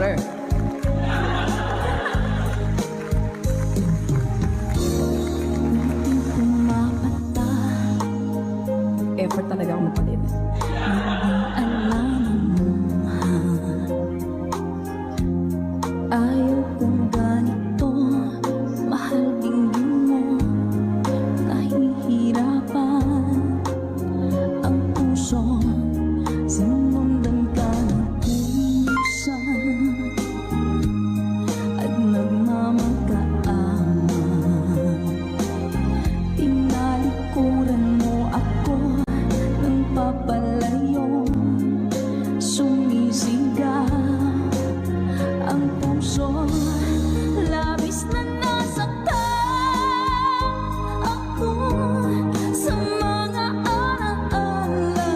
Speaker 3: her.
Speaker 1: Pumapata,
Speaker 3: Effort talaga ako mapalit.
Speaker 1: alam mo, ayaw kong ganito, mahal tingin mo, nahihirapan ang puso, sinundan ka ng pusa at nagmamagkaaman. Tinalikuran mo ako ng papalayo, sumisigaw ang puso, labis na nasaktan ako sa mga alaala.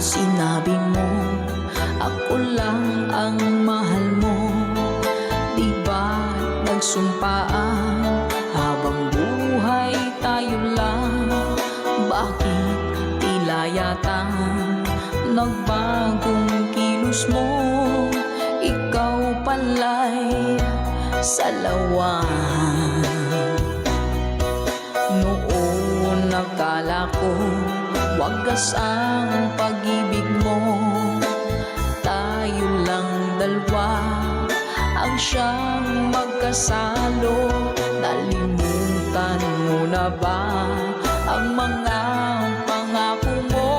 Speaker 3: sinabi mo ako lang ang mahal mo. Di ba nagsumpaan habang buhay tayo lang? Bakit tila yata nagbagong kilos mo? Ikaw pala'y salawan. Noon nakala ko wagas ang pag-ibig mo. Tayo lang dalawa ang siyang magkasalo. Nalimutan mo na ba ang mga pangako mo?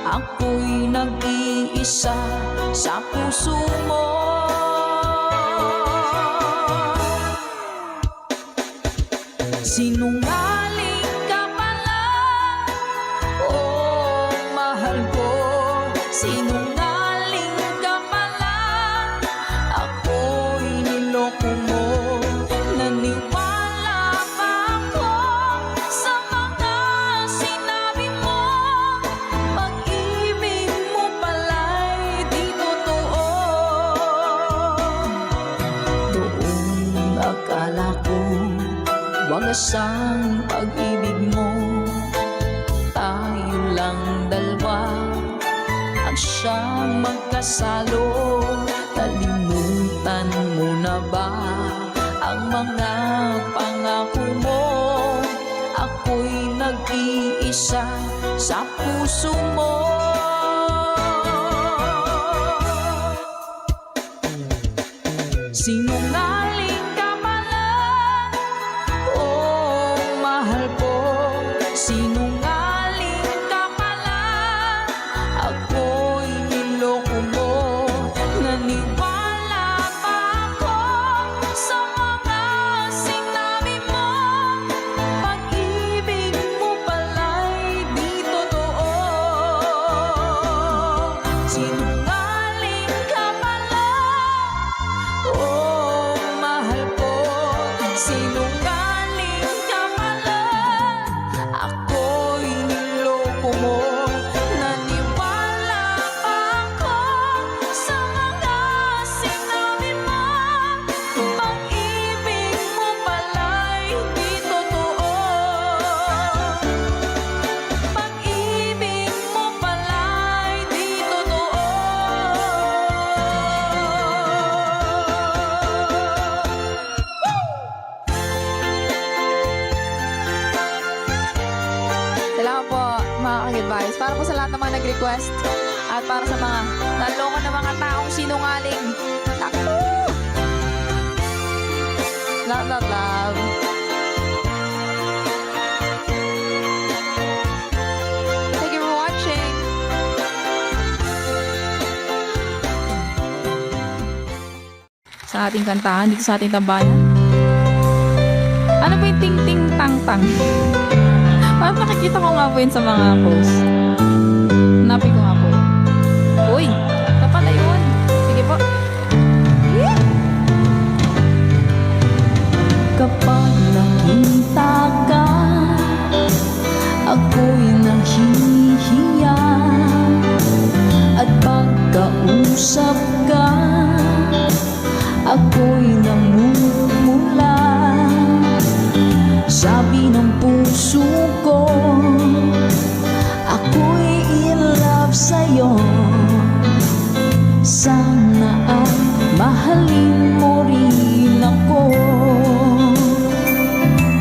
Speaker 3: Ako'y nag-iisa sa puso mo. Sinungaling ka pala, oh mahal ko. Sinungaling ka pala, ako'y niloko mo. Naniwala pa ako sa mga sinabi mo. Pag-ibig mo pala'y di totoo. Doon akala ko wagas ang pag-ibig mo. Tayo lang dalawa ang siyang magkasalo. Nalimutan mo na ba ang mga pangako mo? Ako'y nag-iisa sa puso mo. Sinungaling ka pala, oh mahal ko. Sinungaling ka pala, ako'y niloko mo. Naniwala pa ako sa mga sinabi mo. Pag-ibig mo pala'y di totoo. Sinungaling ka pala, oh mahal ko. Sinungaling ka pala, ako'y niloko mo. Naniwala pa ako sa mga sinabi mo. Pag-ibig mo pala'y di totoo. Pag-ibig mo pala'y di totoo.
Speaker 2: Salamat po mga ka-advice. Para po sa lahat ng mga nag-request at para sa mga naloko na mga taong sinungaling. Naku! Love, love, love. Thank you for watching. Sa ating kantahan dito sa ating tambayan. Ano ba yung ting-ting-tang-tang? Parang nakikita ko nga po yun sa mga posts. Hanapin ko nga po yun. Uy! Ito pala yun. Sige po.
Speaker 3: Kapag nakita ka, ako'y nahihiya. At pagkausap ka, ako'y namumula. Sabi ng puso ko, ako'y in love sa'yo. Sana ay mahalin mo rin ako.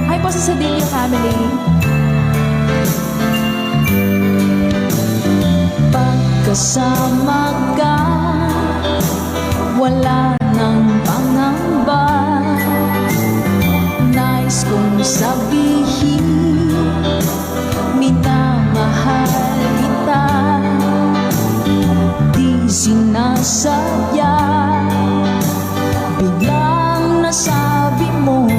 Speaker 2: Hi po sa Sadilio family.
Speaker 3: Pagkasama ka, wala nang pangamba. Nais kong sabihin, minamahal kita. Di sinasadya, biglang nasabi mo.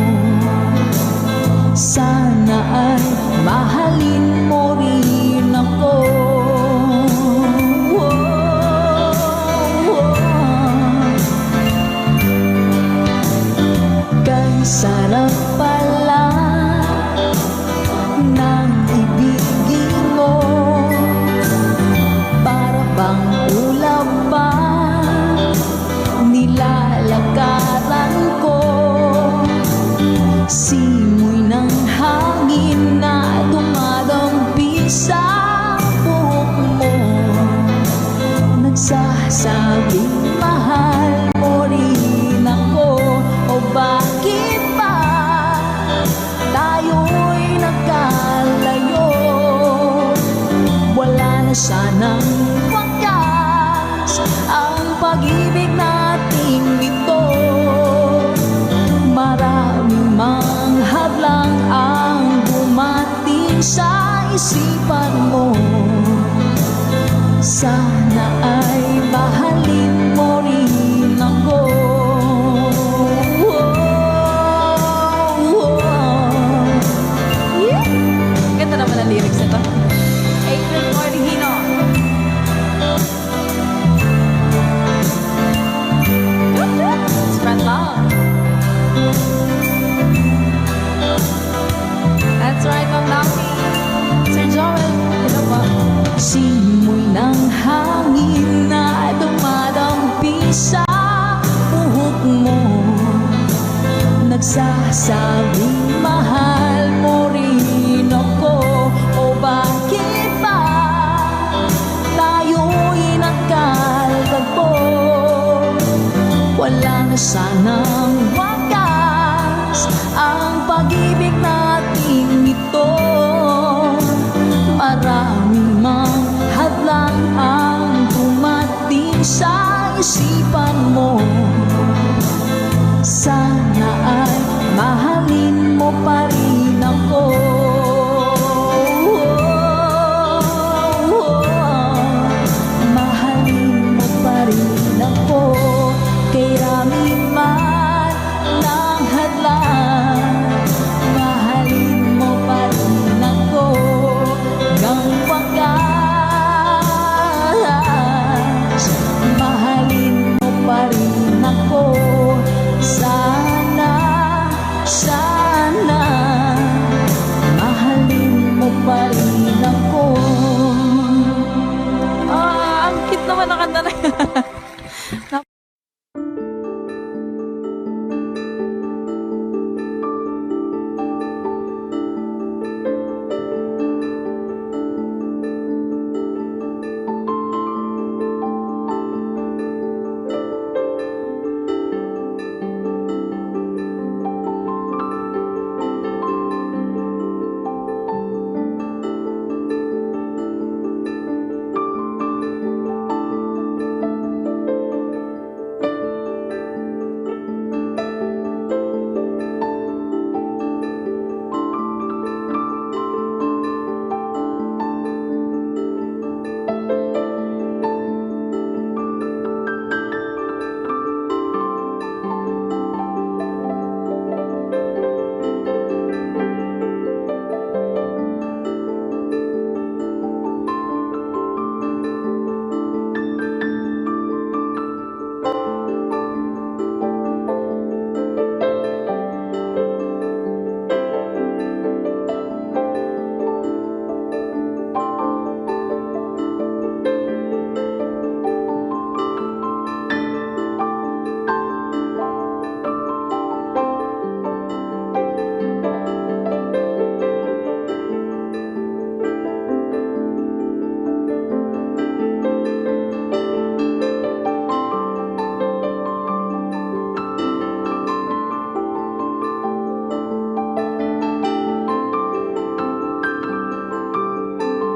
Speaker 3: Sana ay mahalin mo rin ako. Kay sarap pala ng ibigin mo. sanang wakas ang pag-ibig nating ito. Maraming mang hadlang ang dumating sa isipan mo. Sana ay mahalin mo rin ako.
Speaker 2: Yeah. Ganda naman ang lyrics nito. April Cordigino. Spread love. That's right, Ma'am Naki. Sir Joel, hello po.
Speaker 3: Simoy ng hangin na dumadampi sa buhok mo, nagsasabing mahal mo rin ako. O bakit ba tayo'y nagkalagpo? Wala na sanang wakas ang pag-ibig nating ito. Marami